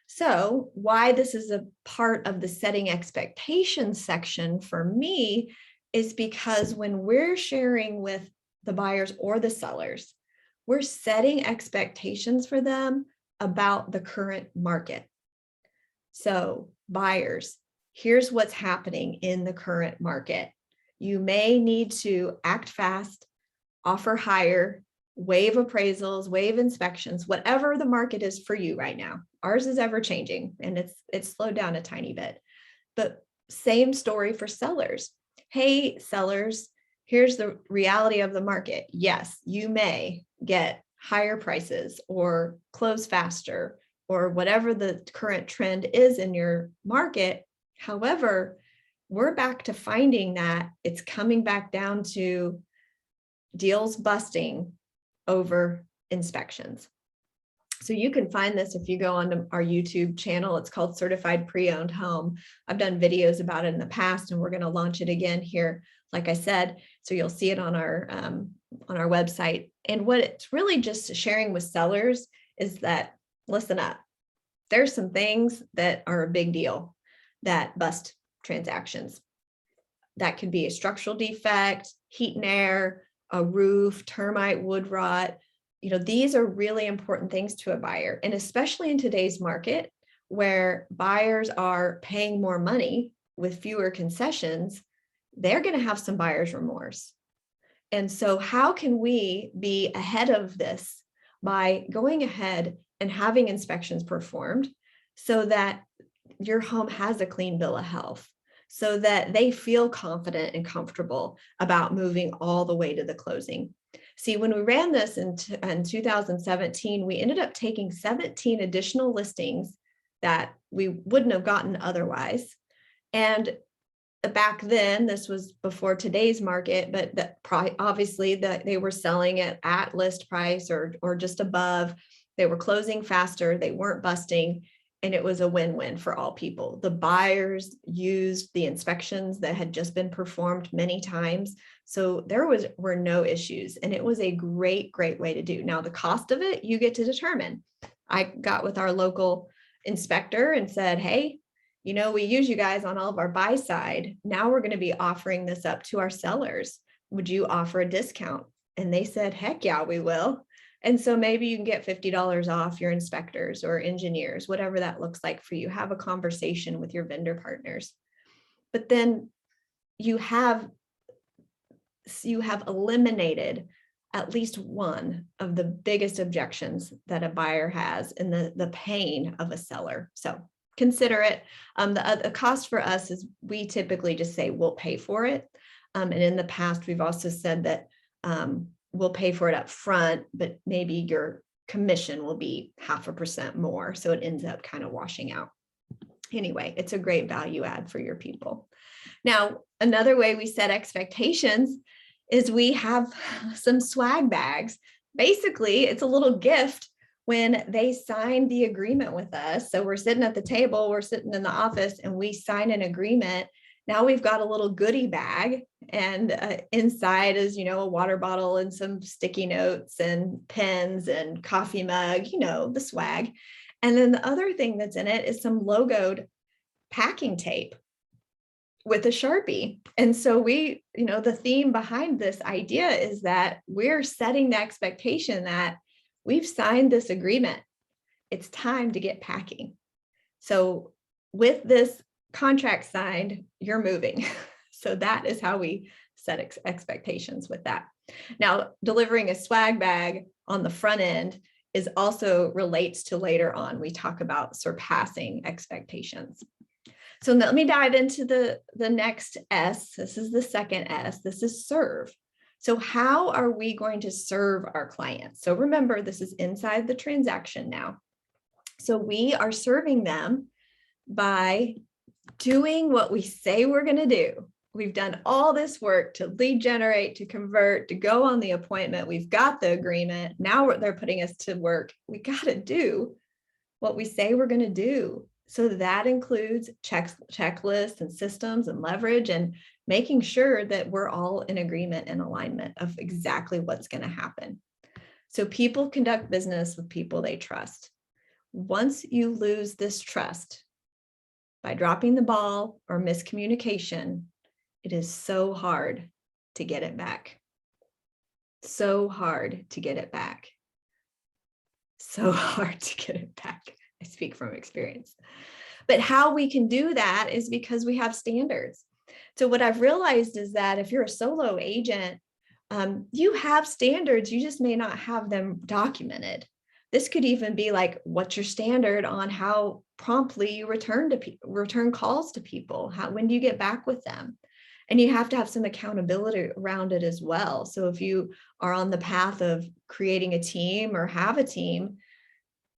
Speaker 1: So why this is a part of the setting expectations section for me is because when we're sharing with the buyers or the sellers, we're setting expectations for them about the current market. So buyers, here's what's happening in the current market. You may need to act fast, offer higher, waive appraisals, waive inspections, whatever the market is for you right now. Ours is ever changing and it's slowed down a tiny bit. But same story for sellers. Hey, sellers, here's the reality of the market. Yes, you may get higher prices or close faster or whatever the current trend is in your market. However, we're back to finding that it's coming back down to deals busting over inspections. So you can find this if you go onto our YouTube channel. It's called Certified Pre-Owned Home. I've done videos about it in the past, and we're going to launch it again here, like I said. So you'll see it on our website. And what it's really just sharing with sellers is that, listen up, there's some things that are a big deal that bust transactions. That could be a structural defect, heat and air, a roof, termite, wood rot. You know, these are really important things to a buyer. And especially in today's market where buyers are paying more money with fewer concessions, they're going to have some buyer's remorse. And so how can we be ahead of this by going ahead and having inspections performed so that your home has a clean bill of health, so that they feel confident and comfortable about moving all the way to the closing. See, when we ran this in 2017, we ended up taking 17 additional listings that we wouldn't have gotten otherwise. And back then, this was before today's market, but obviously they were selling it at list price or just above. They were closing faster. They weren't busting. And it was a win-win for all people. The buyers used the inspections that had just been performed many times. So there were no issues. And it was a great, great way to do. Now, the cost of it, you get to determine. I got with our local inspector and said, hey, you know, we use you guys on all of our buy side. Now we're going to be offering this up to our sellers. Would you offer a discount? And they said, heck yeah, we will. And so maybe you can get $50 off your inspectors or engineers, whatever that looks like for you. Have a conversation with your vendor partners. But then you have eliminated at least one of the biggest objections that a buyer has in the pain of a seller. So consider it. The cost for us is we typically just say we'll pay for it. And in the past, we've also said that we'll pay for it up front, but maybe your commission will be 0.5% more. So it ends up kind of washing out. Anyway, it's a great value add for your people. Now, another way we set expectations is we have some swag bags. Basically, it's a little gift when they sign the agreement with us. So we're sitting at the table, we're sitting in the office, and we sign an agreement. Now we've got a little goodie bag, and inside is, a water bottle and some sticky notes and pens and coffee mug, the swag. And then the other thing that's in it is some logoed packing tape with a Sharpie. And so we, the theme behind this idea is that we're setting the expectation that we've signed this agreement. It's time to get packing. So with this contract signed, you're moving. So that is how we set expectations with that. Now, delivering a swag bag on the front end is also relates to later on. We talk about surpassing expectations. So let me dive into the next S. This is the second S. This is serve. So how are we going to serve our clients? So remember, this is inside the transaction now. So we are serving them by doing what we say we're going to do. We've done all this work to lead generate, to convert, to go on the appointment. We've got the agreement. Now they're putting us to work. We got to do what we say we're going to do. So that includes checklists and systems and leverage and making sure that we're all in agreement and alignment of exactly what's going to happen. So people conduct business with people they trust. Once you lose this trust by dropping the ball or miscommunication, it is so hard to get it back. So hard to get it back. So hard to get it back. I speak from experience. But how we can do that is because we have standards. So what I've realized is that if you're a solo agent, you have standards, you just may not have them documented. This could even be like, what's your standard on how promptly you return calls to people? When do you get back with them? And you have to have some accountability around it as well. So if you are on the path of creating a team or have a team,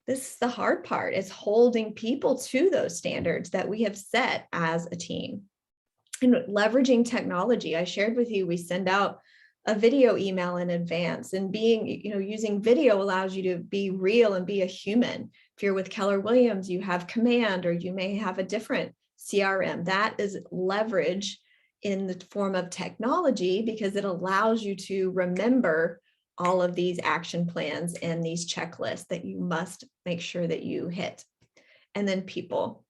Speaker 1: this is the hard part, is holding people to those standards that we have set as a team. And leveraging technology, I shared with you, we send out a video email in advance, and using video allows you to be real and be a human. If you're with Keller Williams, you have Command, or you may have a different CRM. That is leverage in the form of technology because it allows you to remember all of these action plans and these checklists that you must make sure that you hit. And then people.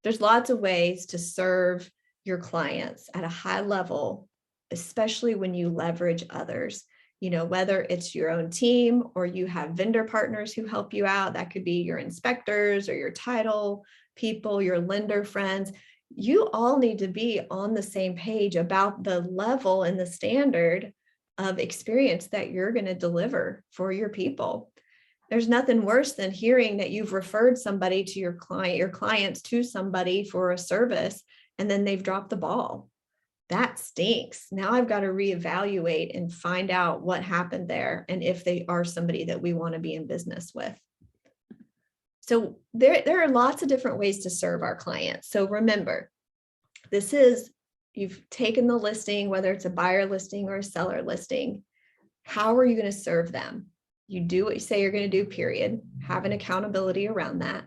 Speaker 1: There's lots of ways to serve your clients at a high level, especially when you leverage others. Whether it's your own team or you have vendor partners who help you out, that could be your inspectors or your title people, your lender friends. You all need to be on the same page about the level and the standard of experience that you're going to deliver for your people. There's nothing worse than hearing that you've referred somebody to your clients to somebody for a service, and then they've dropped the ball. That stinks. Now I've got to reevaluate and find out what happened there and if they are somebody that we want to be in business with. So there are lots of different ways to serve our clients. So remember, you've taken the listing, whether it's a buyer listing or a seller listing. How are you going to serve them? You do what you say you're going to do, period. Have an accountability around that.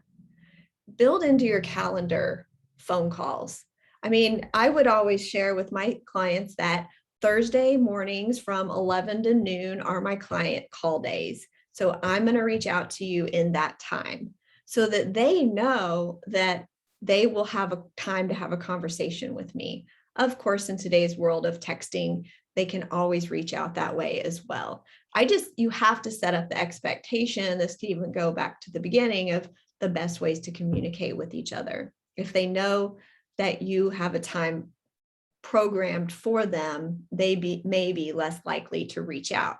Speaker 1: Build into your calendar phone calls. I would always share with my clients that Thursday mornings from 11 to noon are my client call days. So I'm going to reach out to you in that time so that they know that they will have a time to have a conversation with me. Of course, in today's world of texting, they can always reach out that way as well. You have to set up the expectation. This can even go back to the beginning of the best ways to communicate with each other. If they know that you have a time programmed for them, they may be less likely to reach out.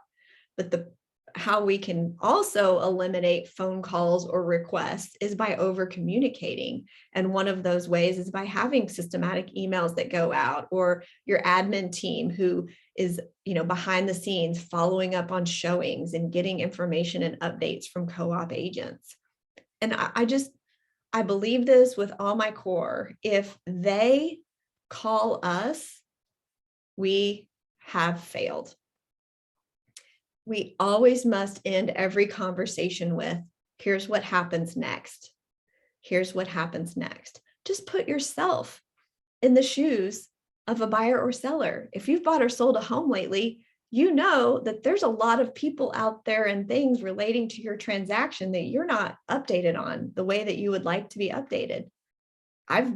Speaker 1: But how we can also eliminate phone calls or requests is by over communicating. And one of those ways is by having systematic emails that go out, or your admin team who is, behind the scenes following up on showings and getting information and updates from co-op agents. And I believe this with all my core. If they call us, we have failed. We always must end every conversation with, here's what happens next. Here's what happens next. Just put yourself in the shoes of a buyer or seller. If you've bought or sold a home lately, you know that there's a lot of people out there and things relating to your transaction that you're not updated on the way that you would like to be updated. I've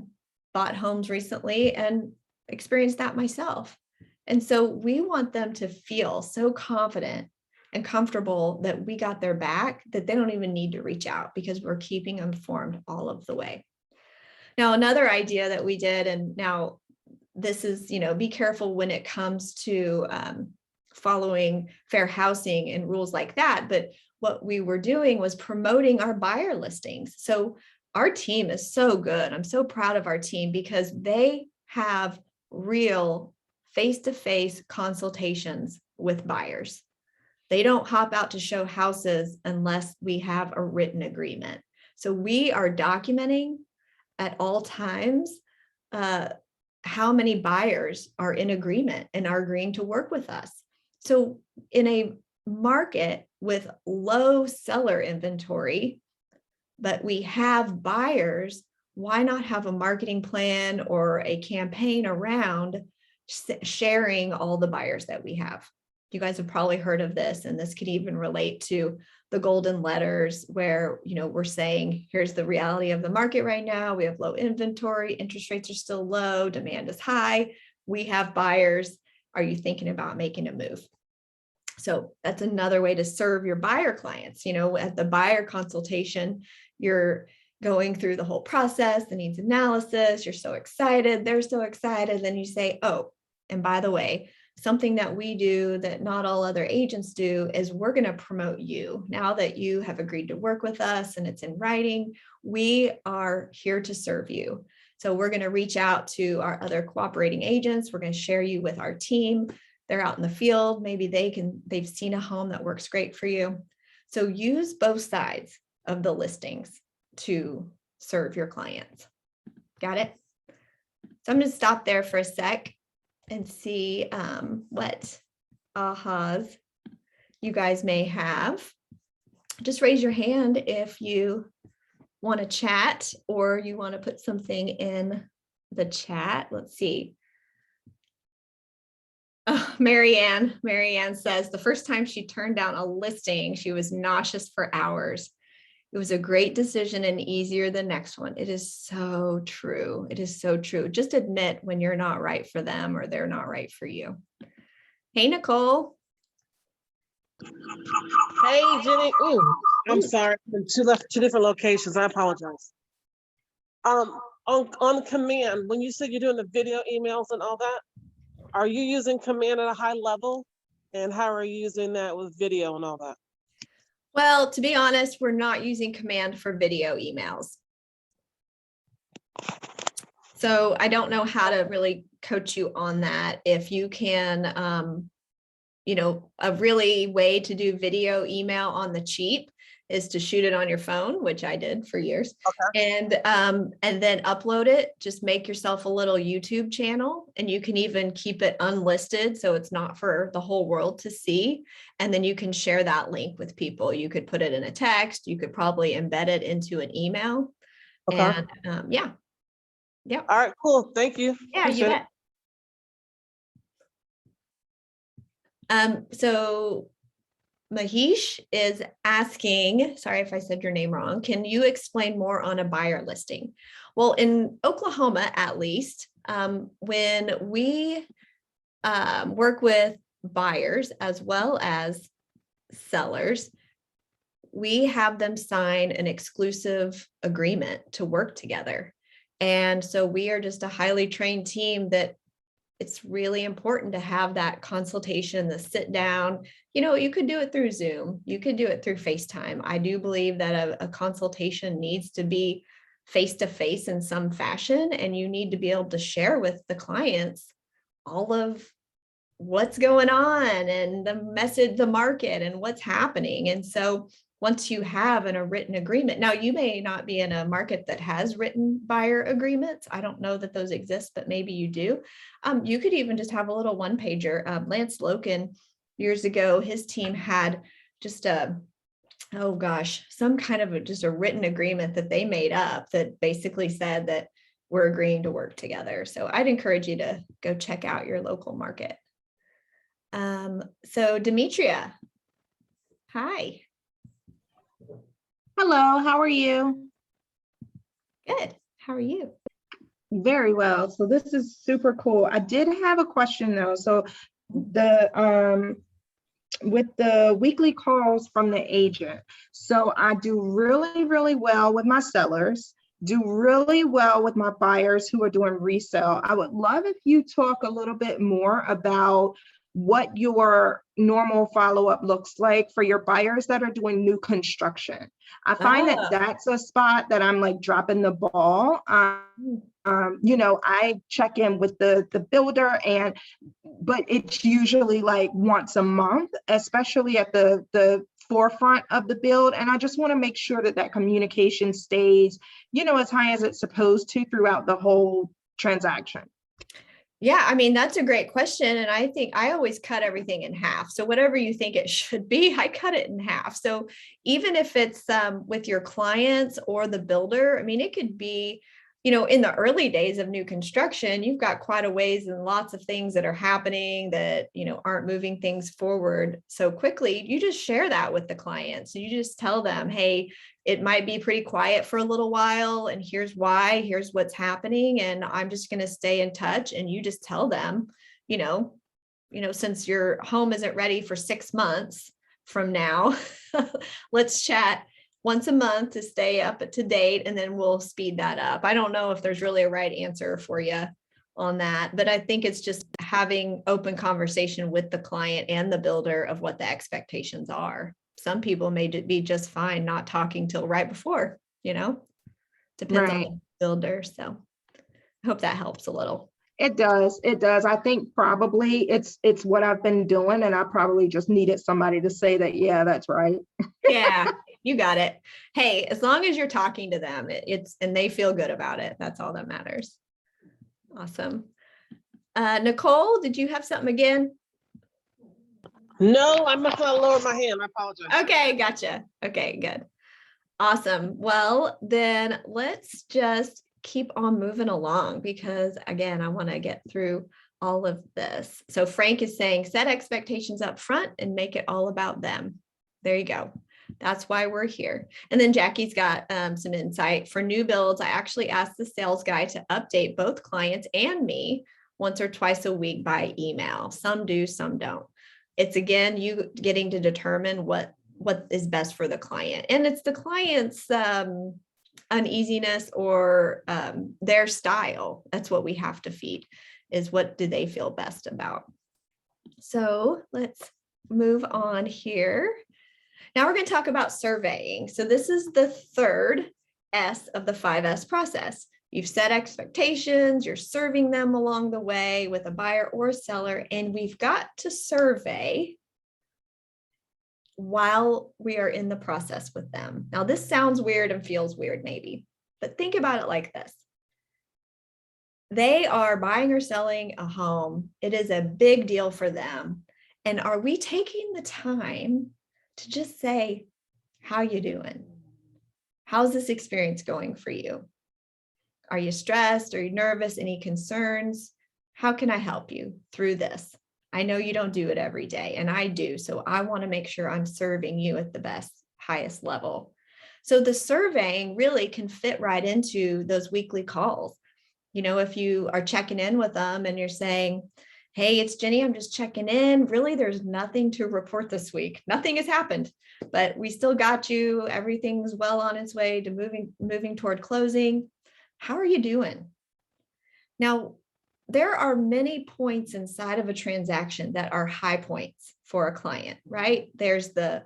Speaker 1: bought homes recently and experienced that myself. And so we want them to feel so confident and comfortable that we got their back, that they don't even need to reach out because we're keeping them informed all of the way. Now, another idea that we did, and now this is, be careful when it comes to following fair housing and rules like that. But what we were doing was promoting our buyer listings. So our team is so good. I'm so proud of our team because they have real face-to-face consultations with buyers. They don't hop out to show houses unless we have a written agreement. So we are documenting at all times how many buyers are in agreement and are agreeing to work with us. So in a market with low seller inventory, but we have buyers, why not have a marketing plan or a campaign around sharing all the buyers that we have? You guys have probably heard of this, and this could even relate to the golden letters where, we're saying, here's the reality of the market right now. We have low inventory, interest rates are still low, demand is high. We have buyers. Are you thinking about making a move? So that's another way to serve your buyer clients. At the buyer consultation, you're going through the whole process, the needs analysis, you're so excited, they're so excited. Then you say, oh, and by the way, something that we do that not all other agents do is we're going to promote you. Now that you have agreed to work with us and it's in writing, we are here to serve you. So we're going to reach out to our other cooperating agents. We're going to share you with our team. They're out in the field. Maybe they've seen a home that works great for you. So use both sides of the listings to serve your clients. Got it? So I'm going to stop there for a sec and see what ahas you guys may have. Just raise your hand if you want to chat or you want to put something in the chat. Let's see. Marianne says the first time she turned down a listing, she was nauseous for hours. It was a great decision and easier the next one. It is so true. It is so true. Just admit when you're not right for them or they're not right for you. Hey, Nicole.
Speaker 7: Hey, Jenny. Ooh, I'm sorry. Two different locations. I apologize. On command, when you said you're doing the video emails and all that, are you using command at a high level? And how are you using that with video and all that?
Speaker 1: Well, to be honest, we're not using command for video emails. So I don't know how to really coach you on that. If you can, a really way to do video email on the cheap is to shoot it on your phone, which I did for years. Okay. And then upload it. Just make yourself a little YouTube channel, and you can even keep it unlisted so it's not for the whole world to see. And then you can share that link with people. You could put it in a text. You could probably embed it into an email. Okay. And yeah.
Speaker 7: All right, cool. Thank you.
Speaker 1: Yeah,
Speaker 7: appreciate
Speaker 1: you bet. So Mahesh is asking, sorry if I said your name wrong, can you explain more on a buyer listing? Well, in Oklahoma, at least, when we work with buyers as well as sellers, we have them sign an exclusive agreement to work together. And so we are just a highly trained team that it's really important to have that consultation, the sit down. You could do it through Zoom. You could do it through FaceTime. I do believe that a consultation needs to be face-to-face in some fashion, and you need to be able to share with the clients all of what's going on and the message, the market and what's happening. And so once you have a written agreement. Now, you may not be in a market that has written buyer agreements. I don't know that those exist, but maybe you do. You could even just have a little one pager. Lance Loken, years ago, his team had just some kind of just a written agreement that they made up that basically said that we're agreeing to work together. So I'd encourage you to go check out your local market. So Demetria, hi.
Speaker 8: Hello, how are you?
Speaker 1: Good. How are you?
Speaker 8: Very well. So this is super cool. I did have a question though. So the with the weekly calls from the agent. So I do really, really well with my sellers, do really well with my buyers who are doing resale. I would love if you talk a little bit more about what your normal follow-up looks like for your buyers that are doing new construction. I find that that's a spot that I'm like dropping the ball. I check in with the builder but it's usually like once a month, especially at the forefront of the build. And I just want to make sure that communication stays, as high as it's supposed to throughout the whole transaction.
Speaker 1: Yeah, I mean, that's a great question. And I think I always cut everything in half. So whatever you think it should be, I cut it in half. So even if it's with your clients or the builder, I mean, it could be, in the early days of new construction, you've got quite a ways and lots of things that are happening that, aren't moving things forward so quickly. You just share that with the clients. You just tell them, hey, it might be pretty quiet for a little while, and here's why, here's what's happening. And I'm just going to stay in touch. And you just tell them, since your home isn't ready for 6 months from now, let's chat once a month to stay up to date, and then we'll speed that up. I don't know if there's really a right answer for you on that, but I think it's just having open conversation with the client and the builder of what the expectations are. Some people may be just fine not talking till right before, depends on the builder. So I hope that helps a little.
Speaker 8: It does. I think probably it's what I've been doing, and I probably just needed somebody to say that, yeah, that's right.
Speaker 1: Yeah, you got it. Hey, as long as you're talking to them, and they feel good about it, that's all that matters. Awesome. Nicole, did you have something again?
Speaker 7: No, I must not lower my hand. I apologize.
Speaker 1: Okay, gotcha. Okay, good. Awesome. Well, then let's just keep on moving along, because again, I want to get through all of this. So Frank is saying, set expectations up front and make it all about them. There you go. That's why we're here. And then Jackie's got some insight. For new builds, I actually asked the sales guy to update both clients and me once or twice a week by email. Some do, some don't. It's again, you getting to determine what is best for the client. And it's the client's uneasiness or their style. That's what we have to feed, is what do they feel best about. So let's move on here. Now we're going to talk about surveying. So this is the third S of the 5S process. You've set expectations, you're serving them along the way with a buyer or seller, and we've got to survey while we are in the process with them. Now, this sounds weird and feels weird maybe, but think about it like this. They are buying or selling a home. It is a big deal for them. And are we taking the time to just say, how you doing? How's this experience going for you? Are you stressed? Are you nervous? Any concerns? How can I help you through this? I know you don't do it every day, and I do. So I want to make sure I'm serving you at the best, highest level. So the surveying really can fit right into those weekly calls. If you are checking in with them and you're saying, hey, it's Jennie, I'm just checking in. Really, there's nothing to report this week. Nothing has happened, but we still got you. Everything's well on its way to moving toward closing. How are you doing? Now, there are many points inside of a transaction that are high points for a client, right? There's the,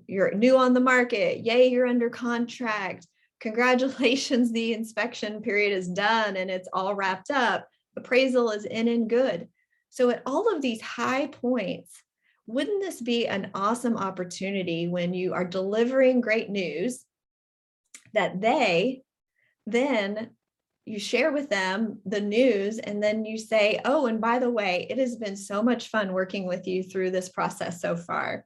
Speaker 1: you're new on the market. Yay, you're under contract. Congratulations, the inspection period is done and it's all wrapped up. Appraisal is in and good. So at all of these high points, wouldn't this be an awesome opportunity when you are delivering great news that then you share with them the news, and then you say, oh, and by the way, it has been so much fun working with you through this process so far.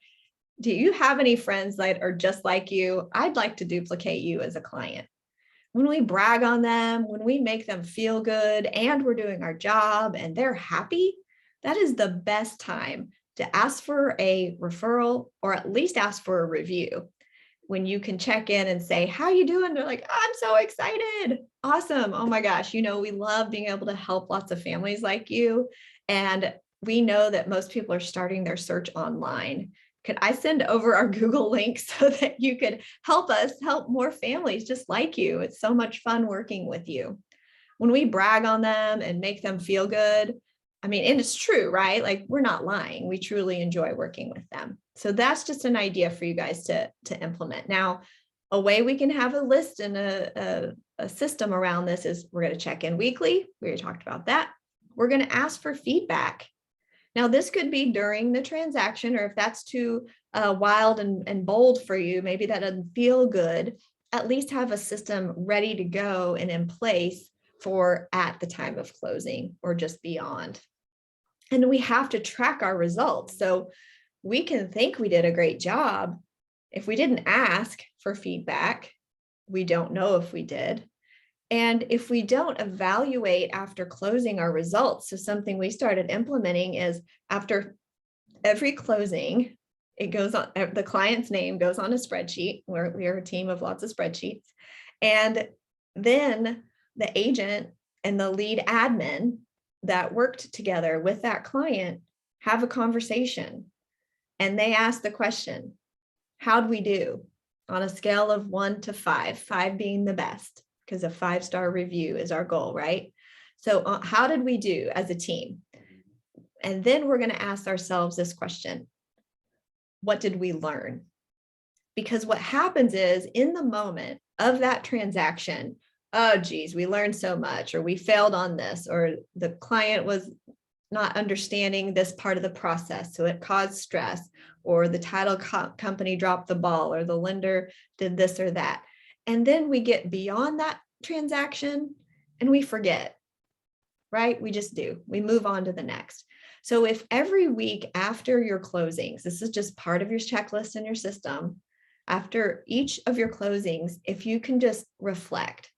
Speaker 1: Do you have any friends that are just like you? I'd like to duplicate you as a client. When we brag on them, when we make them feel good and we're doing our job and they're happy, that is the best time to ask for a referral, or at least ask for a review. When you can check in and say, how you doing? They're like, I'm so excited. Awesome. Oh my gosh. We love being able to help lots of families like you. And we know that most people are starting their search online. Could I send over our Google link so that you could help us help more families just like you? It's so much fun working with you. When we brag on them and make them feel good, and it's true, right? Like, we're not lying. We truly enjoy working with them. So that's just an idea for you guys to implement. Now, a way we can have a list and a system around this is we're going to check in weekly. We already talked about that. We're going to ask for feedback. Now, this could be during the transaction, or if that's too wild and bold for you, maybe that doesn't feel good, at least have a system ready to go and in place for at the time of closing or just beyond. And we have to track our results. So we can think we did a great job. If we didn't ask for feedback, we don't know if we did. And if we don't evaluate after closing our results, so something we started implementing is after every closing, it goes on, the client's name goes on a spreadsheet, where we are a team of lots of spreadsheets. And then the agent and the lead admin that worked together with that client have a conversation, and they ask the question, how'd we do on a scale of 1 to 5, 5 being the best, because a 5-star review is our goal, right? So how did we do as a team? And then we're going to ask ourselves this question: what did we learn? Because what happens is, in the moment of that transaction, oh, geez, we learned so much, or we failed on this, or the client was not understanding this part of the process, so it caused stress, or the title company dropped the ball, or the lender did this or that. And then we get beyond that transaction and we forget, right? We just do. We move on to the next. So if every week after your closings, this is just part of your checklist in your system, after each of your closings, if you can just reflect,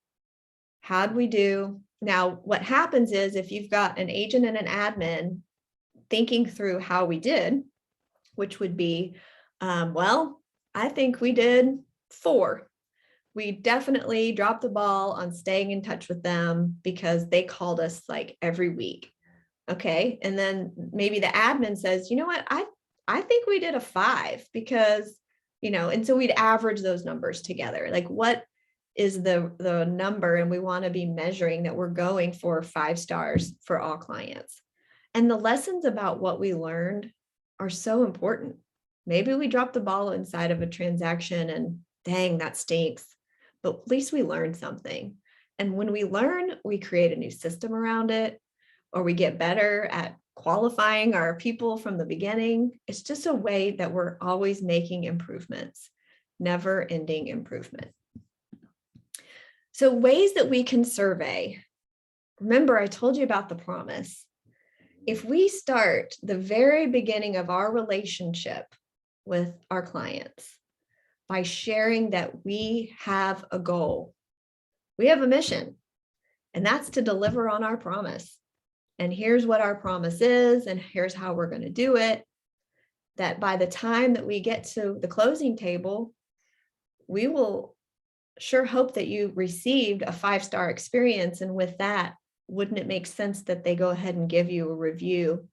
Speaker 1: how'd we do? Now, what happens is, if you've got an agent and an admin thinking through how we did, which would be, well, I think we did 4. We definitely dropped the ball on staying in touch with them because they called us like every week. Okay. And then maybe the admin says, you know what, I think we did a 5 because, and so we'd average those numbers together. Like, what is the number? And we want to be measuring that we're going for 5 stars for all clients. And the lessons about what we learned are so important. Maybe we dropped the ball inside of a transaction and dang, that stinks. But at least we learned something. And when we learn, we create a new system around it, or we get better at qualifying our people from the beginning. It's just a way that we're always making improvements, never ending improvement. So ways that we can survey. Remember, I told you about the promise. If we start the very beginning of our relationship with our clients by sharing that we have a goal, we have a mission, and that's to deliver on our promise. And here's what our promise is, and here's how we're going to do it. That by the time that we get to the closing table, we will sure hope that you received a 5-star experience. And with that, wouldn't it make sense that they go ahead and give you a review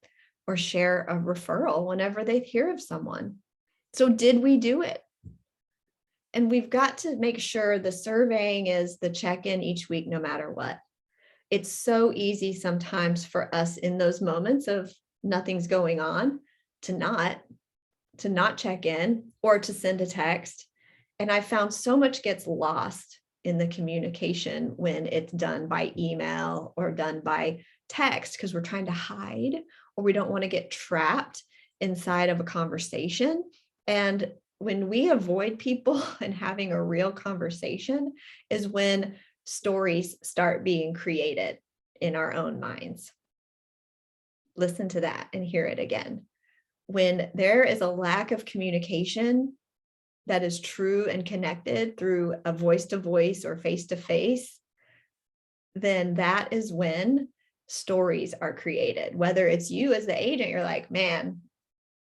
Speaker 1: or share a referral whenever they hear of someone? So did we do it? And we've got to make sure the surveying is the check-in each week, no matter what. It's so easy sometimes for us in those moments of nothing's going on to not check in or to send a text. And I found so much gets lost in the communication when it's done by email or done by text, because we're trying to hide, or we don't want to get trapped inside of a conversation. And when we avoid people and having a real conversation is when stories start being created in our own minds. Listen to that and hear it again. When there is a lack of communication that is true and connected through a voice-to-voice or face-to-face, then that is when stories are created. Whether it's you as the agent, you're like, man,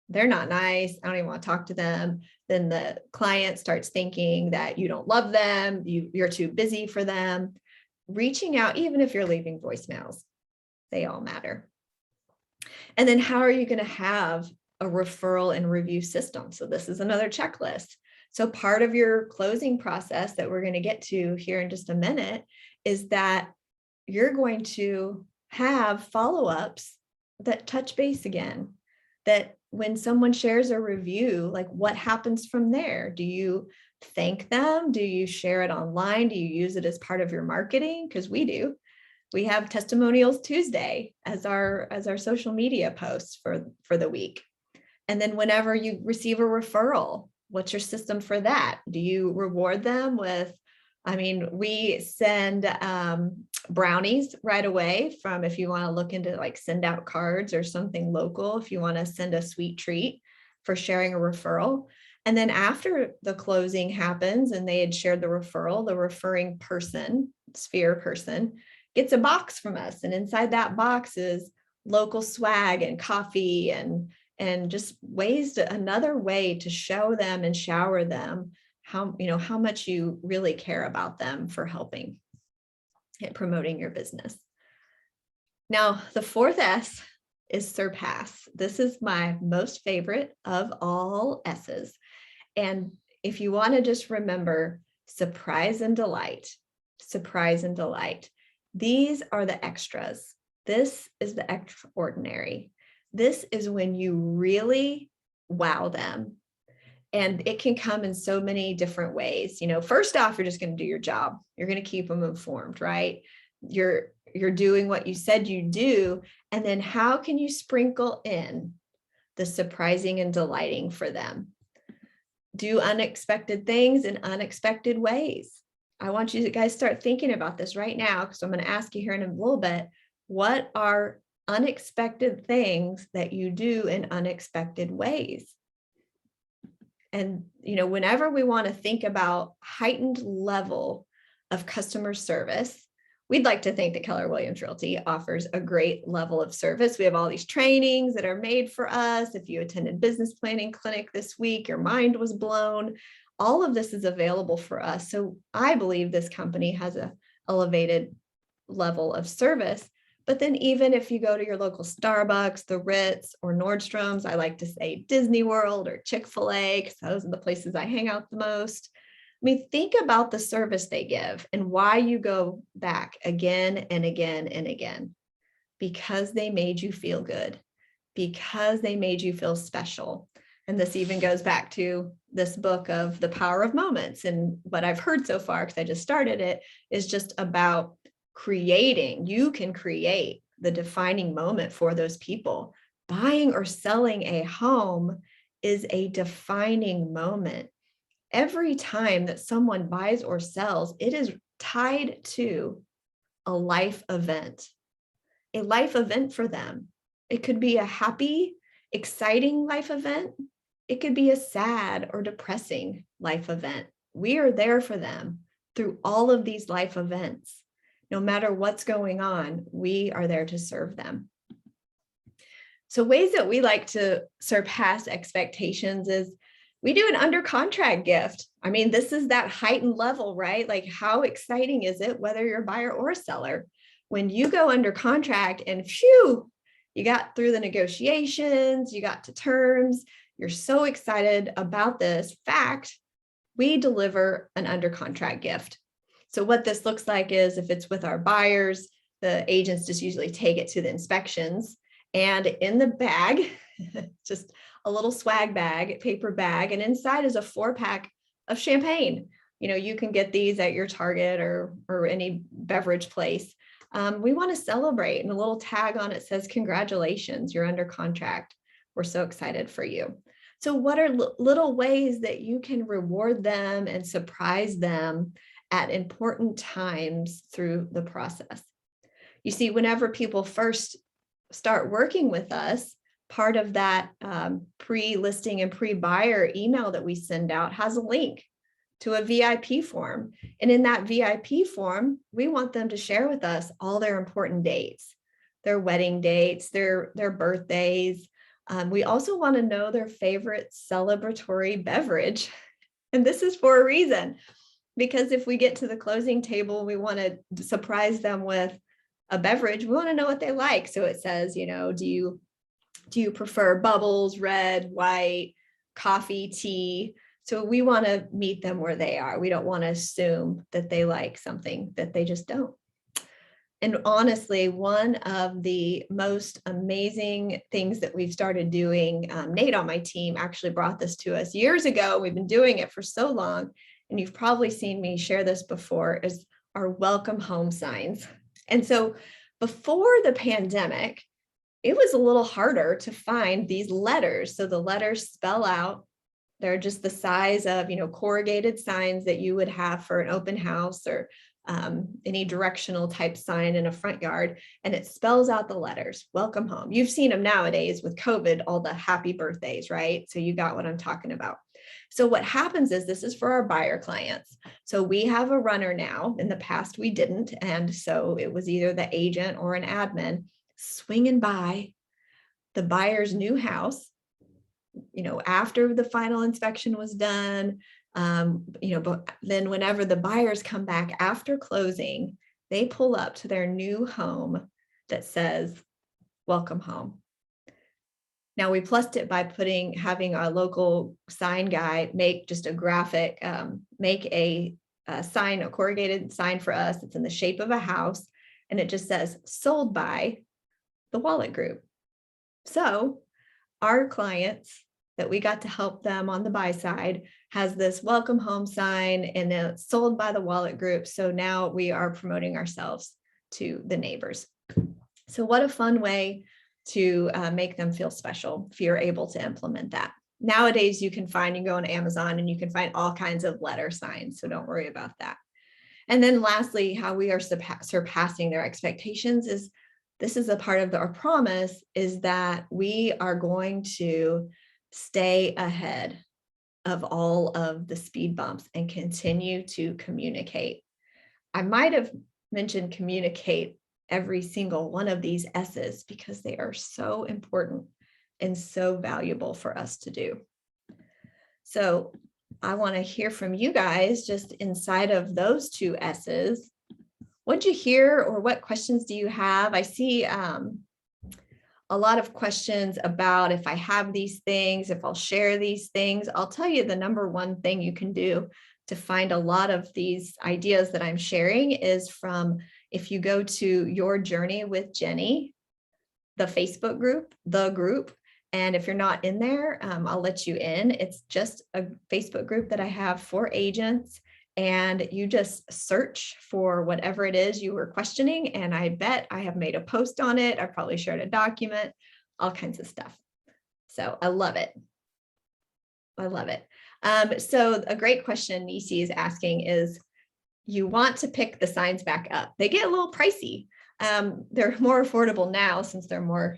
Speaker 1: they're not nice, I don't even want to talk to them. Then the client starts thinking that you don't love them, you're too busy for them. Reaching out, even if you're leaving voicemails, they all matter. And then how are you going to have a referral and review system? So this is another checklist. So part of your closing process that we're going to get to here in just a minute is that you're going to have follow-ups that touch base again, that when someone shares a review, like what happens from there? Do you thank them? Do you share it online? Do you use it as part of your marketing? Because we do. We have Testimonials Tuesday as our social media posts for the week. And then whenever you receive a referral, what's your system for that? Do you reward them with, we send brownies right away from, if you want to look into like send out cards or something local, if you want to send a sweet treat for sharing a referral. And then after the closing happens and they had shared the referral, the referring person, sphere person, gets a box from us. And inside that box is local swag and coffee and just another way to show them and shower them how much you really care about them for helping and promoting your business. Now, the fourth S is surpass. This is my most favorite of all S's. And if you want to just remember surprise and delight, surprise and delight. These are the extras. This is the extraordinary. This is when you really wow them. And it can come in so many different ways. First off, you're just going to do your job. You're going to keep them informed, right? You're doing what you said you do. And then how can you sprinkle in the surprising and delighting for them? Do unexpected things in unexpected ways. I want you guys to start thinking about this right now, because I'm going to ask you here in a little bit, what are unexpected things that you do in unexpected ways? And, whenever we want to think about heightened level of customer service, we'd like to think that Keller Williams Realty offers a great level of service. We have all these trainings that are made for us. If you attended business planning clinic this week, your mind was blown. All of this is available for us. So I believe this company has an elevated level of service. But then even if you go to your local Starbucks, the Ritz, or Nordstrom's, I like to say Disney World or Chick-fil-A, because those are the places I hang out the most. Think about the service they give and why you go back again and again and again. Because they made you feel good, because they made you feel special. And this even goes back to this book of The Power of Moments. And what I've heard so far, because I just started it, is just about creating. You can create the defining moment for those people. Buying or selling a home is a defining moment. Every time that someone buys or sells, it is tied to a life event for them. It could be a happy, exciting life event. It could be a sad or depressing life event. We are there for them through all of these life events. No matter what's going on, we are there to serve them. So ways that we like to surpass expectations is we do an under contract gift. This is that heightened level, right? Like, how exciting is it, whether you're a buyer or a seller, when you go under contract and phew, you got through the negotiations, you got to terms, you're so excited about this fact, we deliver an under contract gift. So what this looks like is, if it's with our buyers, the agents just usually take it to the inspections, and in the bag, just a little swag bag, paper bag, and inside is a 4-pack of champagne. You can get these at your Target or any beverage place. We want to celebrate, and a little tag on it says, congratulations, you're under contract. We're so excited for you. So what are little ways that you can reward them and surprise them at important times through the process? You see, whenever people first start working with us, part of that pre-listing and pre-buyer email that we send out has a link to a VIP form. And in that VIP form, we want them to share with us all their important dates, their wedding dates, their birthdays. We also want to know their favorite celebratory beverage. And this is for a reason, because if we get to the closing table, we want to surprise them with a beverage, we want to know what they like. So it says, do you prefer bubbles, red, white, coffee, tea? So we want to meet them where they are. We don't want to assume that they like something that they just don't. And honestly, one of the most amazing things that we've started doing, Nate on my team actually brought this to us years ago. We've been doing it for so long, and you've probably seen me share this before, is our welcome home signs. And so before the pandemic, it was a little harder to find these letters. So the letters spell out, they're just the size of, corrugated signs that you would have for an open house or any directional type sign in a front yard. And it spells out the letters, welcome home. You've seen them nowadays with COVID, all the happy birthdays, right? So you got what I'm talking about. So what happens is, this is for our buyer clients. So we have a runner now. In the past, we didn't. And so it was either the agent or an admin swinging by the buyer's new house, after the final inspection was done. But then whenever the buyers come back after closing, they pull up to their new home that says, welcome home. Now we plussed it by having our local sign guy make just a graphic, make a sign, a corrugated sign for us. It's in the shape of a house, and it just says sold by the Wolek group. So our clients that we got to help them on the buy side has this welcome home sign, and it's sold by the Wolek group. So now we are promoting ourselves to the neighbors. So what a fun way to make them feel special if you're able to implement that. Nowadays, you can go on Amazon and you can find all kinds of letter signs. So don't worry about that. And then lastly, how we are surpassing their expectations is, this is a part of our promise, is that we are going to stay ahead of all of the speed bumps and continue to communicate. I might have mentioned communicate every single one of these S's because they are so important and so valuable for us to do. So I want to hear from you guys just inside of those two S's. What'd you hear, or what questions do you have? I see a lot of questions about if I have these things, if I'll share these things. I'll tell you the number one thing you can do to find a lot of these ideas that I'm sharing is from, if you go to Your Journey with Jennie, the Facebook group, and if you're not in there, I'll let you in. It's just a Facebook group that I have for agents, and you just search for whatever it is you were questioning. And I bet I have made a post on it. I probably shared a document, all kinds of stuff. So I love it. I love it. So a great question Nisi is asking is, you want to pick the signs back up. They get a little pricey. They're more affordable now since they're more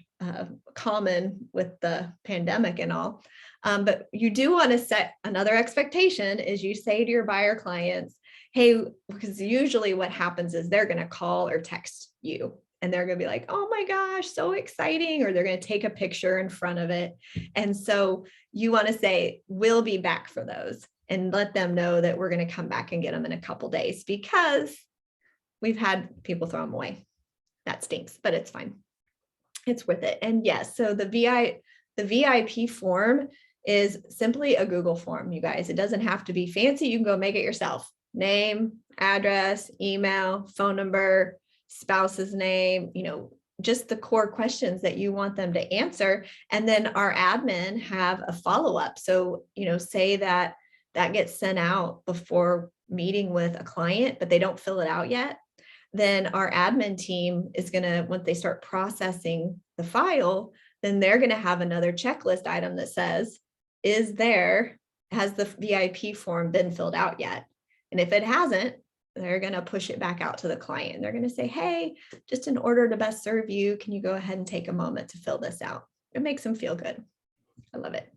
Speaker 1: common with the pandemic and all. But you do want to set another expectation, is you say to your buyer clients, hey, because usually what happens is they're going to call or text you, and they're going to be like, oh my gosh, so exciting, or they're going to take a picture in front of it. And so you want to say, we'll be back for those, and let them know that we're going to come back and get them in a couple days, because we've had people throw them away. That stinks, but it's fine. It's worth it. And yes, so the VIP form is simply a Google form, you guys. It doesn't have to be fancy. You can go make it yourself. Name, address, email, phone number, spouse's name, just the core questions that you want them to answer. And then our admin have a follow-up. So, say that gets sent out before meeting with a client, but they don't fill it out yet. Then our admin team is going to, once they start processing the file, then they're going to have another checklist item that says, has the VIP form been filled out yet? And if it hasn't, they're going to push it back out to the client. They're going to say, hey, just in order to best serve you, can you go ahead and take a moment to fill this out? It makes them feel good. I love it.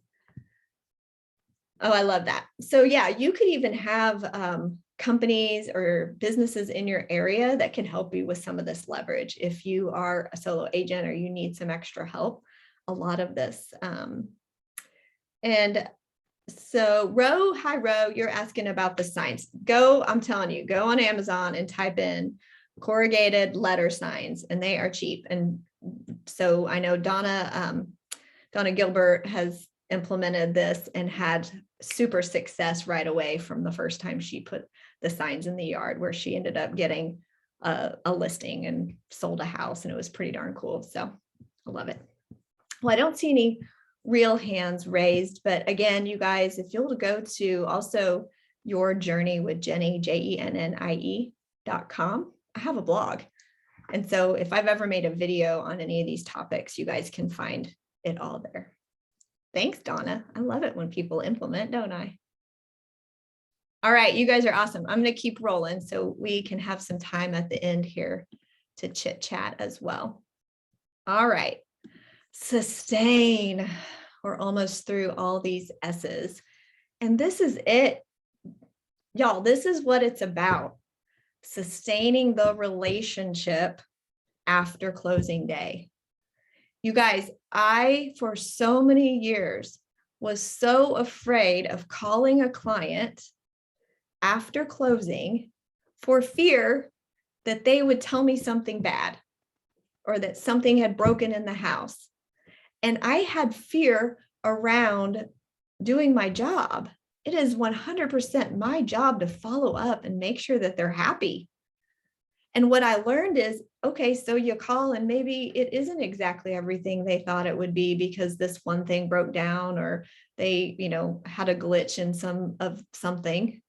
Speaker 1: Oh, I love that. So yeah, you could even have companies or businesses in your area that can help you with some of this leverage. If you are a solo agent or you need some extra help, a lot of this. And so hi Ro, you're asking about the signs. I'm telling you, go on Amazon and type in corrugated letter signs, and they are cheap. And so I know Donna Gilbert has implemented this and had super success right away from the first time she put the signs in the yard, where she ended up getting a listing and sold a house, and it was pretty darn cool. So I love it. Well, I don't see any real hands raised, but again, you guys, if you'll go to also Your Journey with Jennie, JENNIE.com, I have a blog. And so if I've ever made a video on any of these topics, you guys can find it all there. Thanks, Donna. I love it when people implement, don't I? All right, you guys are awesome. I'm going to keep rolling so we can have some time at the end here to chit chat as well. All right. Sustain. We're almost through all these S's. And this is it. Y'all, this is what it's about. Sustaining the relationship after closing day. You guys, I, for so many years, was so afraid of calling a client after closing for fear that they would tell me something bad or that something had broken in the house. And I had fear around doing my job. It is 100% my job to follow up and make sure that they're happy. And what I learned is, okay, so you call and maybe it isn't exactly everything they thought it would be because this one thing broke down or they, had a glitch in something.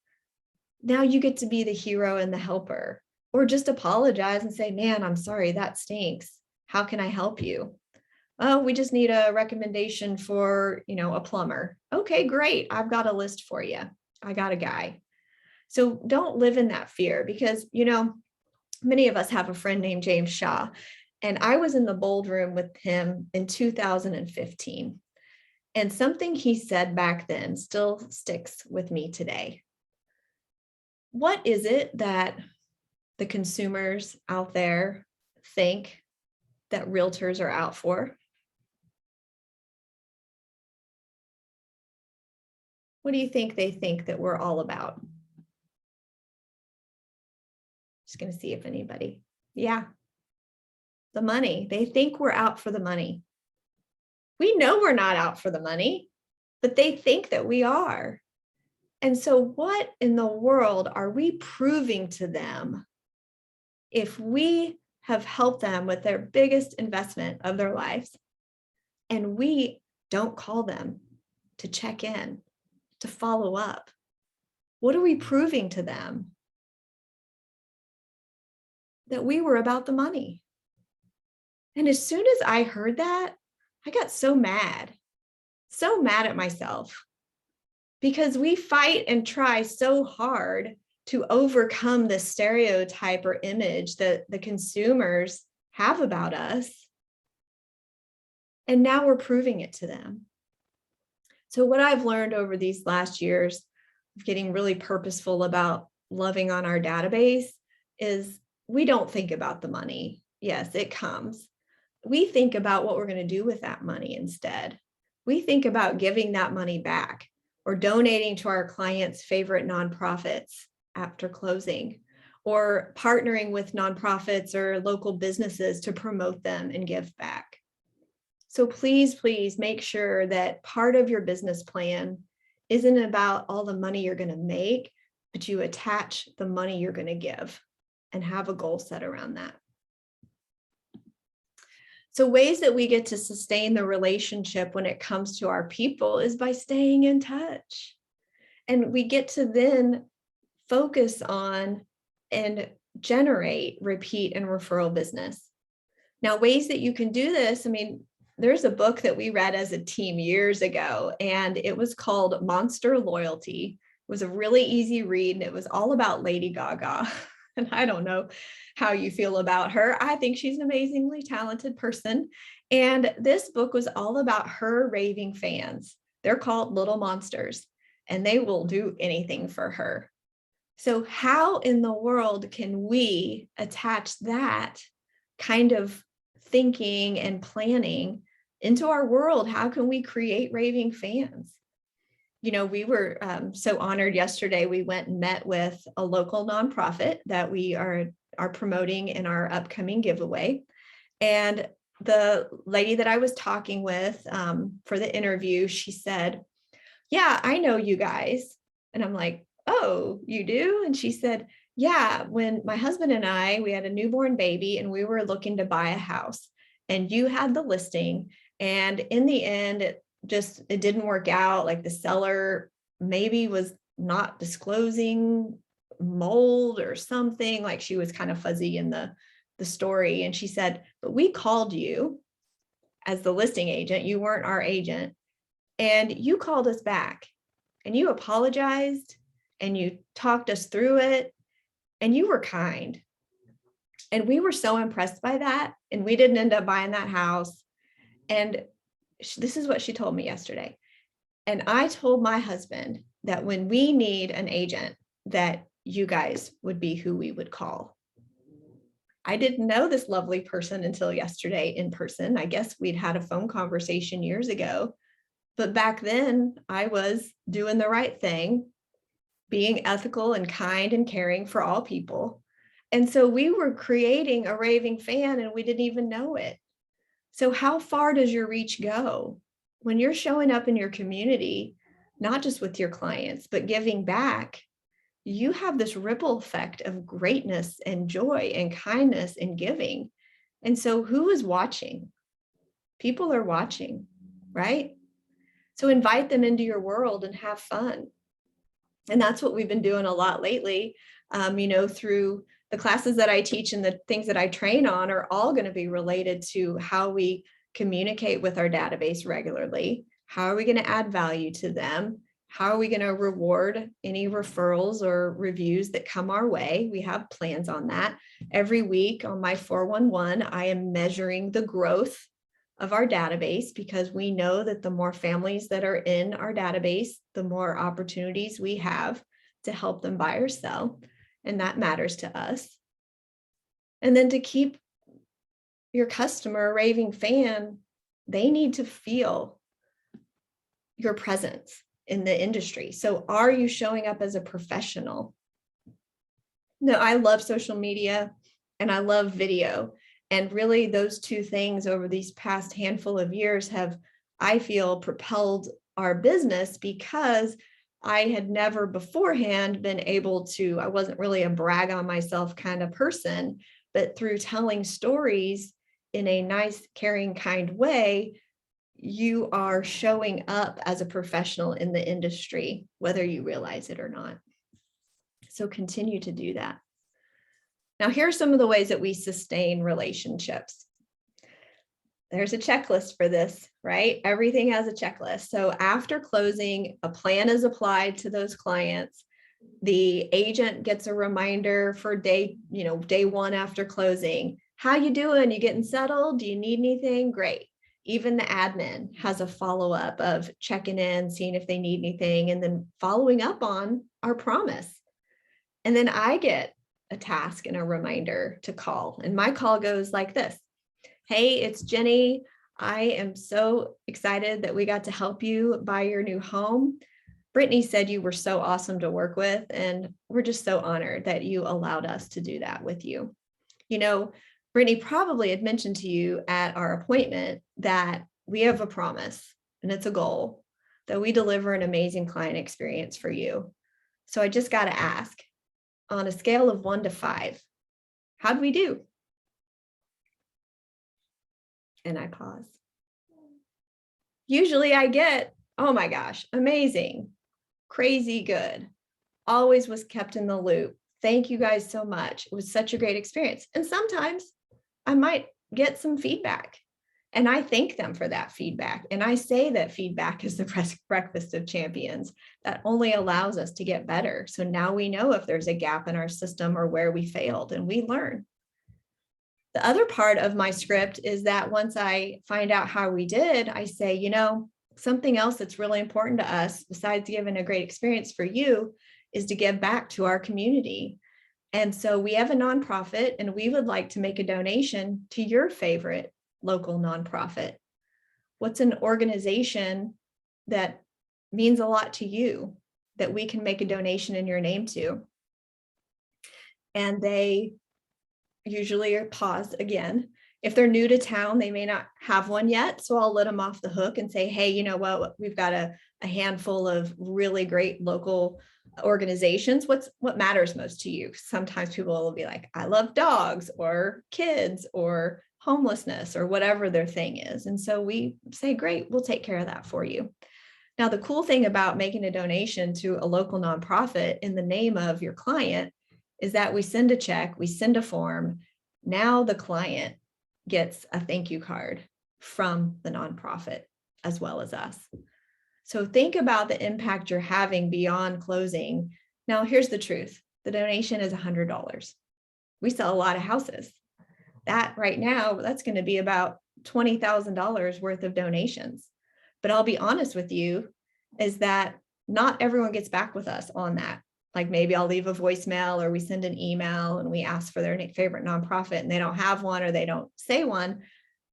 Speaker 1: Now you get to be the hero and the helper, or just apologize and say, man, I'm sorry, that stinks. How can I help you? Oh, we just need a recommendation for, a plumber. Okay, great. I've got a list for you. I got a guy. So don't live in that fear because, many of us have a friend named James Shaw, and I was in the bold room with him in 2015. And something he said back then still sticks with me today. What is it that the consumers out there think that realtors are out for? What do you think they think that we're all about? Just going to see if anybody. Yeah. The money. They think we're out for the money. We know we're not out for the money, but they think that we are. And so what in the world are we proving to them if we have helped them with their biggest investment of their lives and we don't call them to check in, to follow up? What are we proving to them? That we were about the money. And as soon as I heard that, I got so mad at myself, because we fight and try so hard to overcome the stereotype or image that the consumers have about us. And now we're proving it to them. So what I've learned over these last years of getting really purposeful about loving on our database is we don't think about the money. Yes, it comes. We think about what we're going to do with that money instead. We think about giving that money back or donating to our clients' favorite nonprofits after closing, or partnering with nonprofits or local businesses to promote them and give back. So please make sure that part of your business plan isn't about all the money you're going to make, but you attach the money you're going to give and have a goal set around that. So ways that we get to sustain the relationship when it comes to our people is by staying in touch. And we get to then focus on and generate repeat and referral business. Now, ways that you can do this, there's a book that we read as a team years ago, and it was called Monster Loyalty. It was a really easy read, and it was all about Lady Gaga. And I don't know how you feel about her. I think she's an amazingly talented person. And this book was all about her raving fans. They're called little monsters, and they will do anything for her. So how in the world can we attach that kind of thinking and planning into our world? How can we create raving fans? You know, we were so honored yesterday. We went and met with a local nonprofit that we are promoting in our upcoming giveaway. And the lady that I was talking with for the interview, she said, yeah, I know you guys. And I'm like, oh, you do? And she said, yeah, when my husband and I, we had a newborn baby and we were looking to buy a house, and you had the listing. And in the end, it didn't work out. Like the seller maybe was not disclosing mold or something, like she was kind of fuzzy in the story. And she said, but we called you as the listing agent. You weren't our agent. And you called us back and you apologized and you talked us through it and you were kind. And we were so impressed by that. And we didn't end up buying that house. And this is what she told me yesterday. And I told my husband that when we need an agent, that you guys would be who we would call. I didn't know this lovely person until yesterday in person. I guess we'd had a phone conversation years ago. But back then I was doing the right thing, being ethical and kind and caring for all people. And so we were creating a raving fan and we didn't even know it. So how far does your reach go? When you're showing up in your community, not just with your clients, but giving back, you have this ripple effect of greatness and joy and kindness and giving. And so who is watching? People are watching, right? So invite them into your world and have fun. And that's what we've been doing a lot lately, through the classes that I teach and the things that I train on are all going to be related to how we communicate with our database regularly. How are we going to add value to them? How are we going to reward any referrals or reviews that come our way? We have plans on that. Every week on my 411, I am measuring the growth of our database because we know that the more families that are in our database, the more opportunities we have to help them buy or sell. And that matters to us. And then to keep your customer a raving fan, they need to feel your presence in the industry. So are you showing up as a professional? No, I love social media and I love video. And really those two things over these past handful of years have, I feel, propelled our business because I had never beforehand been able to, I wasn't really a brag on myself kind of person, but through telling stories in a nice, caring, kind way, you are showing up as a professional in the industry, whether you realize it or not. So continue to do that. Now, here are some of the ways that we sustain relationships. There's a checklist for this, right? Everything has a checklist. So after closing, a plan is applied to those clients. The agent gets a reminder for day one after closing. How you doing? You getting settled? Do you need anything? Great. Even the admin has a follow-up of checking in, seeing if they need anything, and then following up on our promise. And then I get a task and a reminder to call. And my call goes like this. Hey, it's Jennie. I am so excited that we got to help you buy your new home. Brittany said you were so awesome to work with, and we're just so honored that you allowed us to do that with you. You know, Brittany probably had mentioned to you at our appointment that we have a promise, and it's a goal, that we deliver an amazing client experience for you. So I just got to ask, on a scale of 1 to 5, how'd we do? And I pause. Usually I get, oh my gosh, amazing, crazy good, always was kept in the loop. Thank you guys so much. It was such a great experience. And sometimes I might get some feedback And I thank them for that feedback. And I say that feedback is the breakfast of champions. That only allows us to get better. So now we know if there's a gap in our system or where we failed, and we learn. The other part of my script is that once I find out how we did, I say, you know, something else that's really important to us, besides giving a great experience for you, is to give back to our community. And so we have a nonprofit, and we would like to make a donation to your favorite local nonprofit. What's an organization that means a lot to you that we can make a donation in your name to? And they usually are paused again. If they're new to town, they may not have one yet. So I'll let them off the hook and say, hey, you know what? We've got a handful of really great local organizations. What matters most to you? Sometimes people will be like, I love dogs or kids or homelessness or whatever their thing is. And so we say, great, we'll take care of that for you. Now, the cool thing about making a donation to a local nonprofit in the name of your client is that we send a check, we send a form. Now the client gets a thank you card from the nonprofit as well as us. So think about the impact you're having beyond closing. Now, here's the truth. The donation is $100. We sell a lot of houses. That right now, that's going to be about $20,000 worth of donations. But I'll be honest with you, is that not everyone gets back with us on that. Like maybe I'll leave a voicemail or we send an email and we ask for their favorite nonprofit and they don't have one or they don't say one,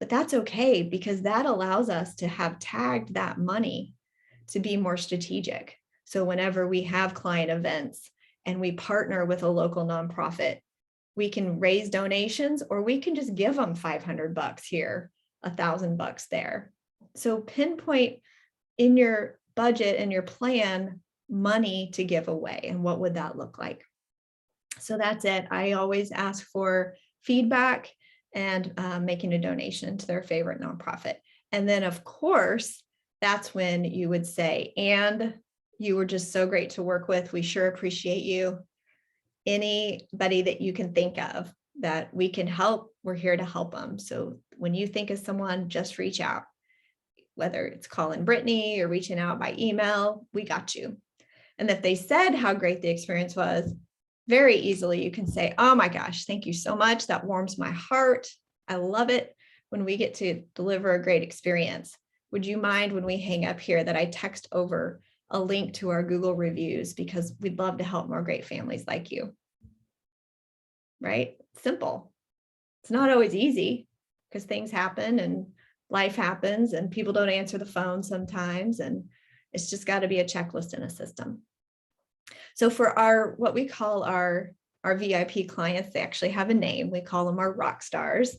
Speaker 1: but that's okay because that allows us to have tagged that money to be more strategic. So whenever we have client events and we partner with a local nonprofit, we can raise donations or we can just give them $500 here, $1,000 there. So pinpoint in your budget and your plan money to give away and what would that look like. So that's it. I always ask for feedback and making a donation to their favorite nonprofit. And then of course, that's when you would say, and you were just so great to work with. We sure appreciate you. Anybody that you can think of that we can help, we're here to help them. So when you think of someone, just reach out, whether it's calling Brittany or reaching out by email, we got you. And if they said how great the experience was, very easily you can say, oh my gosh, thank you so much. That warms my heart. I love it when we get to deliver a great experience. Would you mind when we hang up here that I text over a link to our Google reviews because we'd love to help more great families like you, right? Simple. It's not always easy because things happen and life happens and people don't answer the phone sometimes. And it's just got to be a checklist in a system. So for our, what we call our VIP clients, they actually have a name. We call them our rock stars.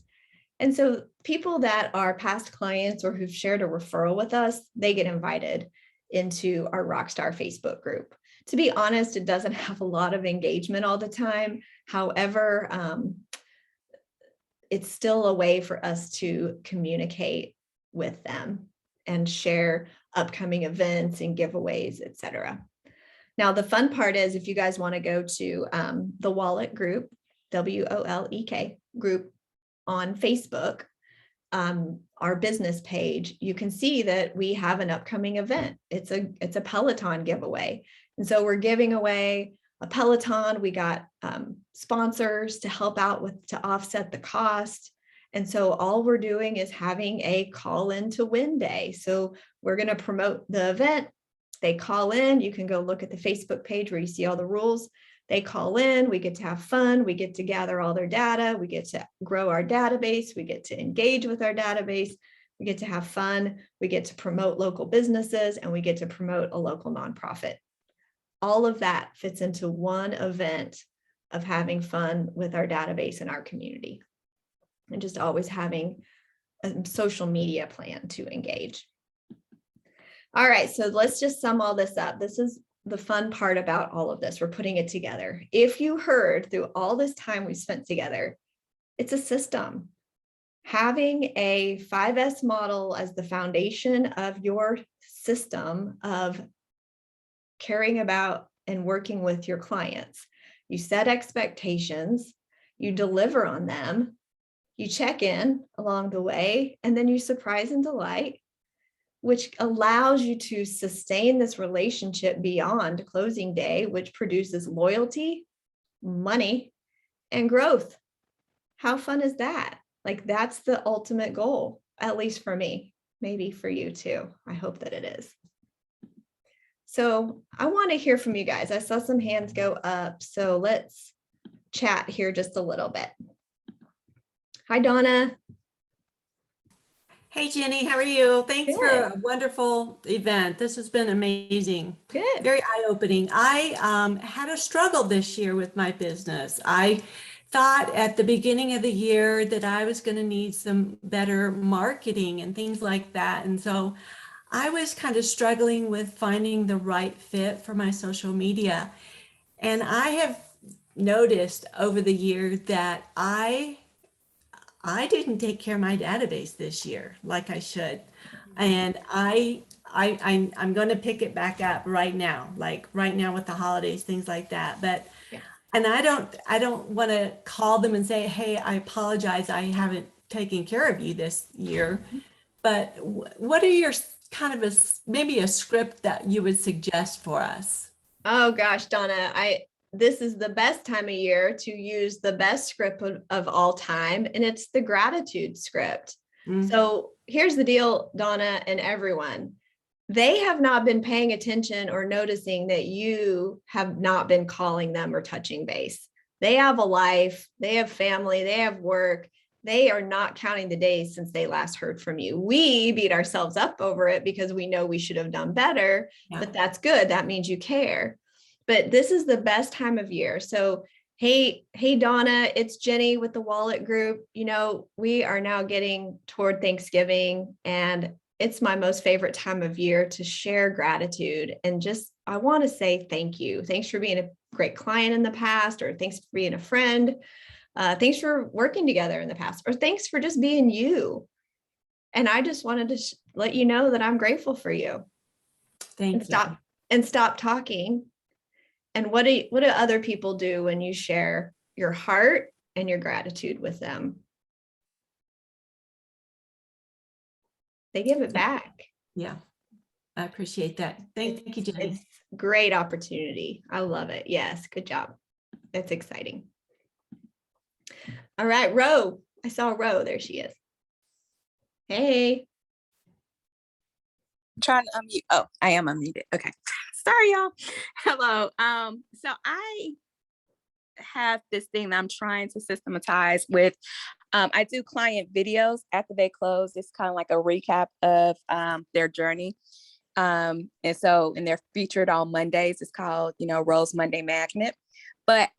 Speaker 1: And so people that are past clients or who've shared a referral with us, they get invited into our Rockstar Facebook group. To be honest, it doesn't have a lot of engagement all the time. However, it's still a way for us to communicate with them and share upcoming events and giveaways, etc. Now, the fun part is if you guys want to go to the Wolek group, WOLEK group on Facebook, our business page, you can see that we have an upcoming event. It's a Peloton giveaway. And so we're giving away a Peloton. We got sponsors to help out with, to offset the cost. And so all we're doing is having a call in to win day. So we're going to promote the event. They call in, you can go look at the Facebook page where you see all the rules. They call in, we get to have fun, we get to gather all their data, we get to grow our database, we get to engage with our database, we get to have fun, we get to promote local businesses, and we get to promote a local nonprofit. All of that fits into one event of having fun with our database and our community, and just always having a social media plan to engage. All right, so let's just sum all this up. This is the fun part about all of this. We're putting it together. If you heard through all this time we spent together, it's a system. Having a 5S model as the foundation of your system of caring about and working with your clients. You set expectations, you deliver on them, you check in along the way, and then you surprise and delight, which allows you to sustain this relationship beyond closing day, which produces loyalty, money, and growth. How fun is that? Like, that's the ultimate goal, at least for me, maybe for you too. I hope that it is. So I want to hear from you guys. I saw some hands go up, so let's chat here just a little bit. Hi, Donna.
Speaker 9: Hey, Jenny, how are you? Thanks for
Speaker 1: Good.
Speaker 9: a wonderful event. This has been amazing.
Speaker 1: Good.
Speaker 9: Very eye-opening. I had a struggle this year with my business. I thought at the beginning of the year that I was going to need some better marketing and things like that. And so I was kind of struggling with finding the right fit for my social media. And I have noticed over the year that I didn't take care of my database this year like I should. And I'm going to pick it back up right now, like right now with the holidays, things like that. But
Speaker 1: Yeah.
Speaker 9: and I don't want to call them and say, hey, I apologize, I haven't taken care of you this year. But what are your kind of maybe a script that you would suggest for us?
Speaker 1: Oh gosh, Donna, this is the best time of year to use the best script of all time, and it's the gratitude script.
Speaker 9: Mhm.
Speaker 1: So here's the deal, Donna and everyone. They have not been paying attention or noticing that you have not been calling them or touching base. They have a life, they have family, they have work. They are not counting the days since they last heard from you. We beat ourselves up over it because we know we should have done better,
Speaker 9: Yeah.
Speaker 1: but that's good. That means you care. But this is the best time of year. So, hey, Donna, it's Jennie with the Wolek Group. You know, we are now getting toward Thanksgiving, and it's my most favorite time of year to share gratitude. And just, I want to say thank you. Thanks for being a great client in the past, or thanks for being a friend. Thanks for working together in the past, or thanks for just being you. And I just wanted to let you know that I'm grateful for you.
Speaker 9: Thank you.
Speaker 1: Stop talking. And what do other people do when you share your heart and your gratitude with them? They give it back.
Speaker 9: Yeah, I appreciate that. Thank you, Jenny.
Speaker 1: It's a great opportunity. I love it. Yes, good job. It's exciting. All right, Ro. I saw Ro. There she is. Hey.
Speaker 10: Trying to unmute. Oh, I am unmuted. Okay. Sorry, y'all. Hello. So I have this thing that I'm trying to systematize with. I do client videos after they close. It's kind of like a recap of their journey. And they're featured on Mondays. It's called, Rose Monday Magnet. But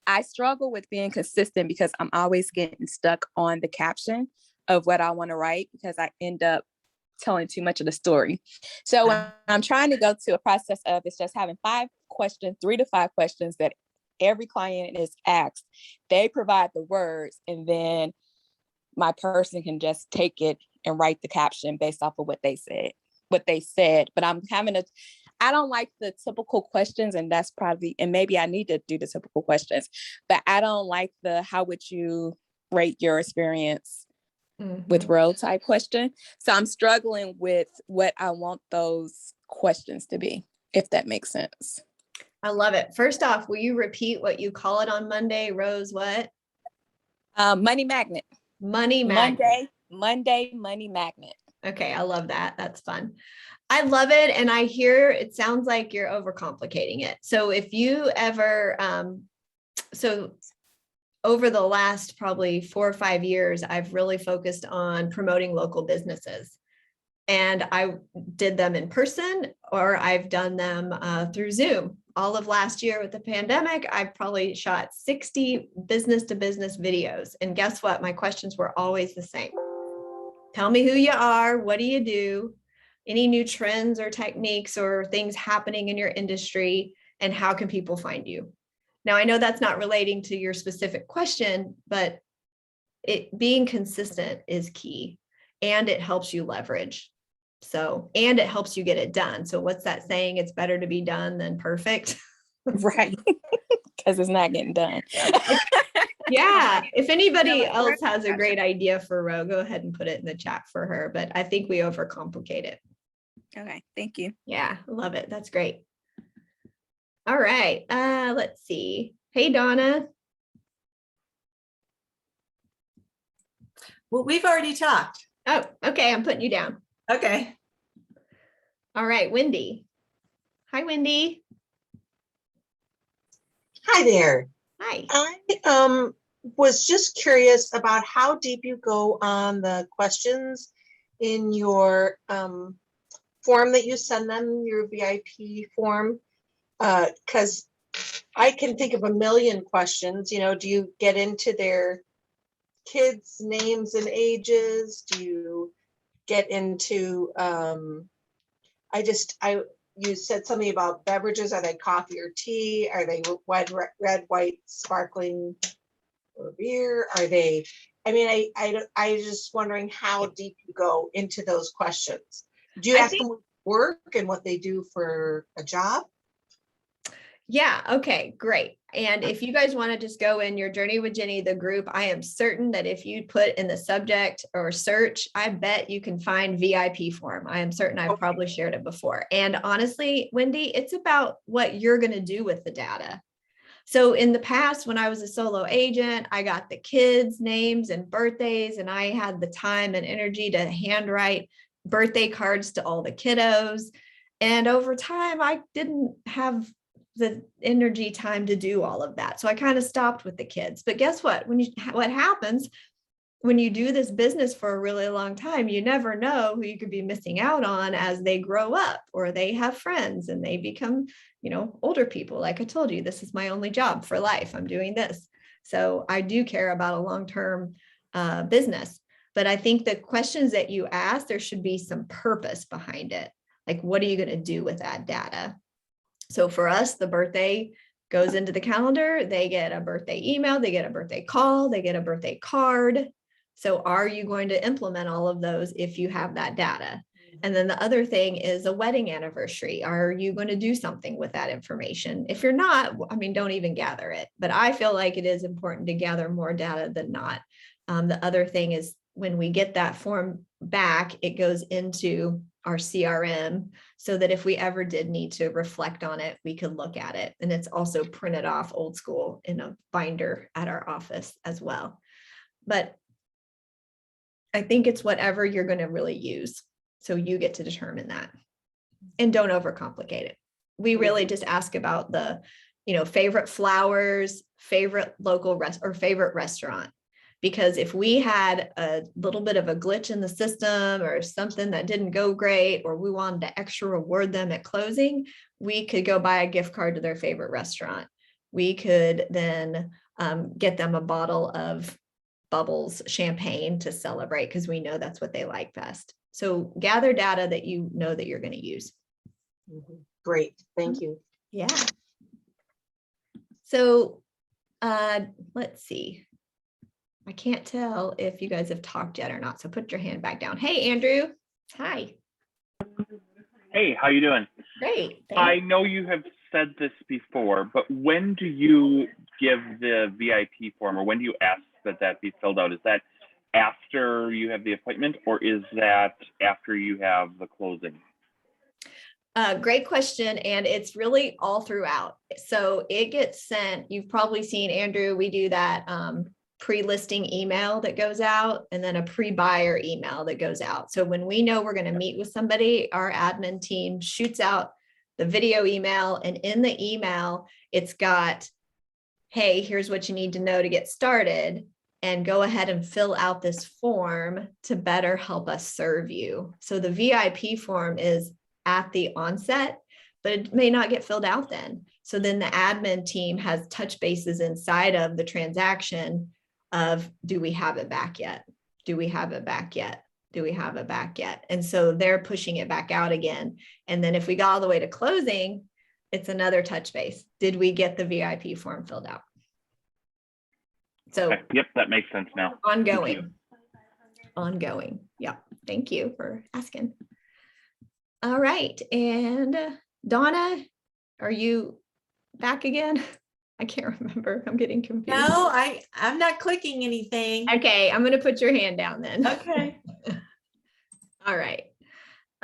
Speaker 10: I struggle with being consistent because I'm always getting stuck on the caption of what I want to write, because I end up telling too much of the story. So when I'm trying to go to a process of, it's just having 3 to 5 questions that every client is asked. They provide the words, and then my person can just take it and write the caption based off of what they said. But I don't like the typical questions, and that's probably, and maybe I need to do the typical questions, but I don't like the, how would you rate your experience with real type question. So I'm struggling with what I want those questions to be, if that makes sense.
Speaker 1: I love it. First off, will you repeat what you call it on Monday, Rose? What?
Speaker 10: Money magnet.
Speaker 1: Money magnet.
Speaker 10: Monday money magnet.
Speaker 1: Okay, I love that. That's fun. I love it. And I hear it sounds like you're overcomplicating it. So if you ever, over the last probably 4 or 5 years, I've really focused on promoting local businesses. And I did them in person, or I've done them through Zoom. All of last year with the pandemic, I probably shot 60 business to business videos. And guess what? My questions were always the same. Tell me who you are. What do you do? Any new trends or techniques or things happening in your industry? And how can people find you? Now, I know that's not relating to your specific question, but being consistent is key, and it helps you leverage. And it helps you get it done. So what's that saying? It's better to be done than perfect.
Speaker 10: Right. Because it's not getting done.
Speaker 1: Yeah, if anybody
Speaker 10: Yeah,
Speaker 1: else has a
Speaker 10: gotcha.
Speaker 1: great idea for Ro, go ahead and put it in the chat for her, but I think we overcomplicate it.
Speaker 10: Okay, thank you.
Speaker 1: Yeah, love it. That's great. All right, let's see. Hey, Donna.
Speaker 9: Well, we've already talked.
Speaker 1: Oh, okay, I'm putting you down.
Speaker 9: Okay.
Speaker 1: All right, Wendy. Hi, Wendy.
Speaker 11: Hi there.
Speaker 1: Hi.
Speaker 11: I was just curious about how deep you go on the questions in your form that you send them, your VIP form, because I can think of a million questions. You know, do you get into their kids' names and ages? Do you get into you said something about beverages. Are they coffee or tea? Are they red, white, sparkling, or beer? Are they? I mean, I just wondering how deep you go into those questions. Do you ask them what work and what they do for a job?
Speaker 1: Yeah, okay, great. And if you guys want to just go in your journey with Jennie, the group, I am certain that if you put in the subject or search, I bet you can find VIP form. I am certain I've probably shared it before. And honestly, Wendy, it's about what you're going to do with the data. So in the past, when I was a solo agent, I got the kids' names and birthdays, and I had the time and energy to handwrite birthday cards to all the kiddos. And over time, I didn't have the energy time to do all of that. So I kind of stopped with the kids. But guess what? What happens when you do this business for a really long time, you never know who you could be missing out on as they grow up or they have friends and they become, older people. Like I told you, this is my only job for life. I'm doing this. So I do care about a long-term business. But I think the questions that you ask, there should be some purpose behind it. Like, what are you going to do with that data? So for us, the birthday goes into the calendar. They get a birthday email, they get a birthday call, they get a birthday card. So are you going to implement all of those if you have that data? And then the other thing is a wedding anniversary. Are you going to do something with that information? If you're not, don't even gather it. But I feel like it is important to gather more data than not. The other thing is when we get that form back, it goes into our CRM so that if we ever did need to reflect on it, we could look at it. And it's also printed off old school in a binder at our office as well. But I think it's whatever you're going to really use. So you get to determine that and don't overcomplicate it. We really just ask about the, favorite flowers, favorite local or favorite restaurant. Because if we had a little bit of a glitch in the system or something that didn't go great, or we wanted to extra reward them at closing, we could go buy a gift card to their favorite restaurant. We could then get them a bottle of Bubbles champagne to celebrate because we know that's what they like best. So gather data that you know that you're going to use.
Speaker 11: Great, thank you.
Speaker 1: Yeah. So let's see. I can't tell if you guys have talked yet or not. So put your hand back down. Hey, Andrew. Hi.
Speaker 12: Hey, how you doing?
Speaker 1: Great.
Speaker 12: I know you have said this before, but when do you give the VIP form, or when do you ask that be filled out? Is that after you have the appointment, or is that after you have the closing?
Speaker 1: Great question. And it's really all throughout. So it gets sent. You've probably seen, Andrew, we do that pre-listing email that goes out and then a pre-buyer email that goes out. So when we know we're going to meet with somebody, our admin team shoots out the video email, and in the email, it's got, hey, here's what you need to know to get started, and go ahead and fill out this form to better help us serve you. So the VIP form is at the onset, but it may not get filled out then. So then the admin team has touch bases inside of the transaction of, do we have it back yet? Do we have it back yet? Do we have it back yet? And so they're pushing it back out again. And then if we got all the way to closing, it's another touch base. Did we get the VIP form filled out? So
Speaker 12: okay. Yep, that makes sense now.
Speaker 1: Ongoing. Yeah. Thank you for asking. All right. And Donna, are you back again? I can't remember. I'm getting confused.
Speaker 9: No, I'm not clicking anything.
Speaker 1: Okay, I'm going to put your hand down then.
Speaker 9: Okay.
Speaker 1: All right.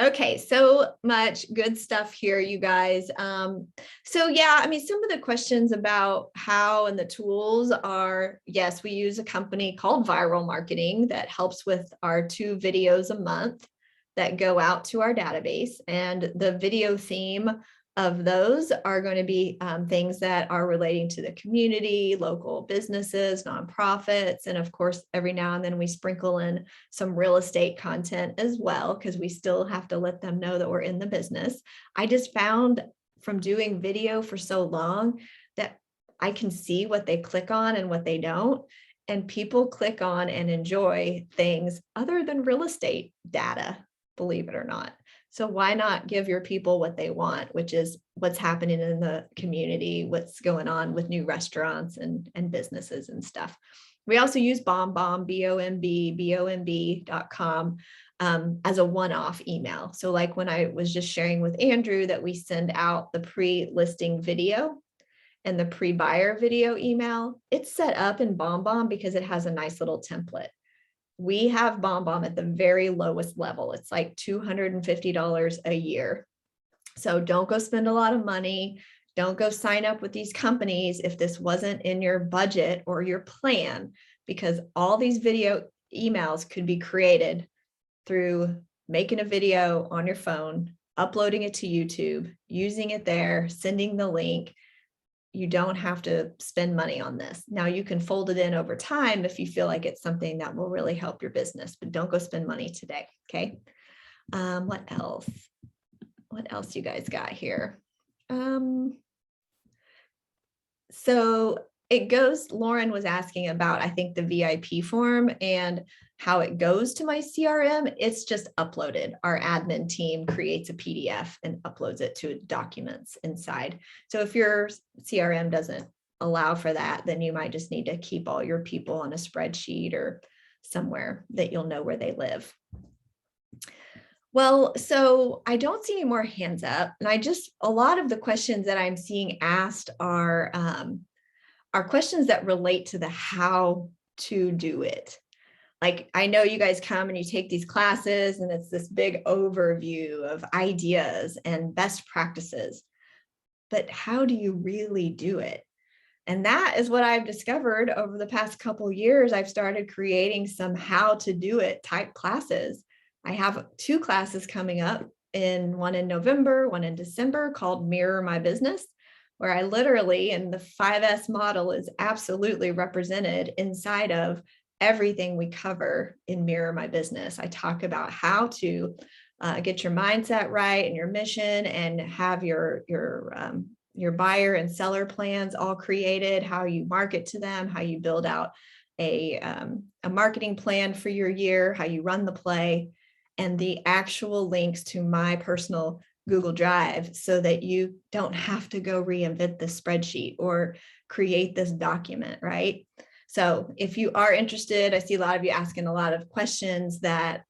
Speaker 1: Okay, so much good stuff here, you guys. So yeah, I mean, some of the questions about how and the tools are, yes, we use a company called Viral Marketing that helps with our 2 videos a month that go out to our database. And the video theme of those are going to be things that are relating to the community, local businesses, nonprofits, and of course, every now and then we sprinkle in some real estate content as well, because we still have to let them know that we're in the business. I just found from doing video for so long that I can see what they click on and what they don't. And people click on and enjoy things other than real estate data, believe it or not. So why not give your people what they want, which is what's happening in the community, what's going on with new restaurants and businesses and stuff. We also use BombBomb, BOMB.com as a one-off email. So like when I was just sharing with Andrew that we send out the pre-listing video and the pre-buyer video email, it's set up in BombBomb because it has a nice little template. We have BombBomb at the very lowest level. It's like $250 a year. So don't go spend a lot of money. Don't go sign up with these companies if this wasn't in your budget or your plan, because all these video emails could be created through making a video on your phone, uploading it to YouTube, using it there, sending the link. You don't have to spend money on this. Now you can fold it in over time if you feel like it's something that will really help your business, but don't go spend money today. Okay. What else? What else you guys got here? So it goes, Lauren was asking about, I think, the VIP form and how it goes to my CRM. It's just uploaded. Our admin team creates a PDF and uploads it to documents inside. So if your CRM doesn't allow for that, then you might just need to keep all your people on a spreadsheet or somewhere that you'll know where they live. Well, so I don't see any more hands up. And a lot of the questions that I'm seeing asked are questions that relate to the how to do it. Like, I know you guys come and you take these classes and it's this big overview of ideas and best practices, but how do you really do it? And that is what I've discovered over the past couple of years. I've started creating some how to do it type classes. I have 2 classes coming up, one in November, one in December, called Mirror My Business, where I literally, and the 5S model is absolutely represented inside of everything we cover in Mirror My Business. I talk about how to get your mindset right and your mission, and have your buyer and seller plans all created, how you market to them, how you build out a marketing plan for your year, how you run the play, and the actual links to my personal Google Drive so that you don't have to go reinvent this spreadsheet or create this document, right? So if you are interested, I see a lot of you asking a lot of questions that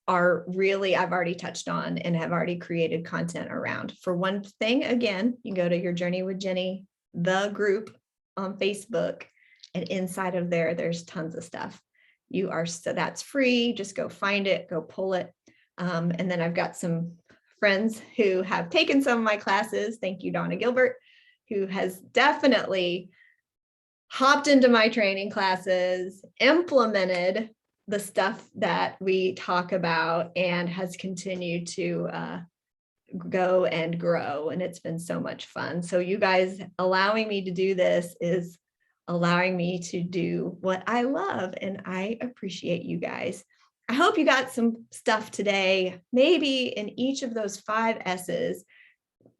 Speaker 1: are really, I've already touched on and have already created content around. For one thing, again, you can go to Your Journey with Jennie, the group on Facebook, and inside of there, there's tons of stuff. So that's free. Just go find it, go pull it. And then I've got some friends who have taken some of my classes. Thank you, Donna Gilbert, who has definitely hopped into my training classes, implemented the stuff that we talk about, and has continued to go and grow. And it's been so much fun. So you guys allowing me to do this is allowing me to do what I love, and I appreciate you guys. I hope you got some stuff today. Maybe in each of those 5 S's,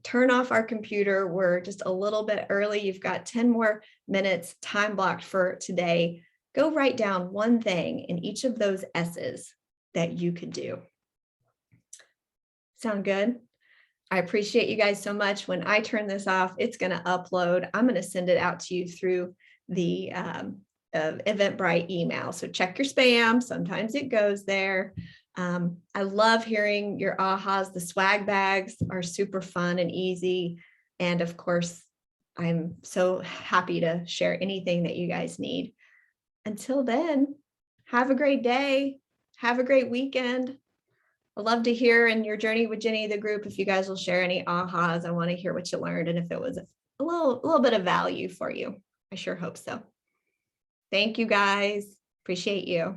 Speaker 1: turn off our computer. We're just a little bit early. You've got 10 more minutes time blocked for today. Go write down one thing in each of those S's that you could do. Sound good? I appreciate you guys so much. When I turn this off, it's going to upload. I'm going to send it out to you through the Eventbrite email. So check your spam. Sometimes it goes there. I love hearing your ahas. The swag bags are super fun and easy. And of course, I'm so happy to share anything that you guys need. Until then, have a great day. Have a great weekend. I'd love to hear in your journey with Jennie, the group, if you guys will share any ahas. I want to hear what you learned and if it was a little bit of value for you. I sure hope so. Thank you guys. Appreciate you.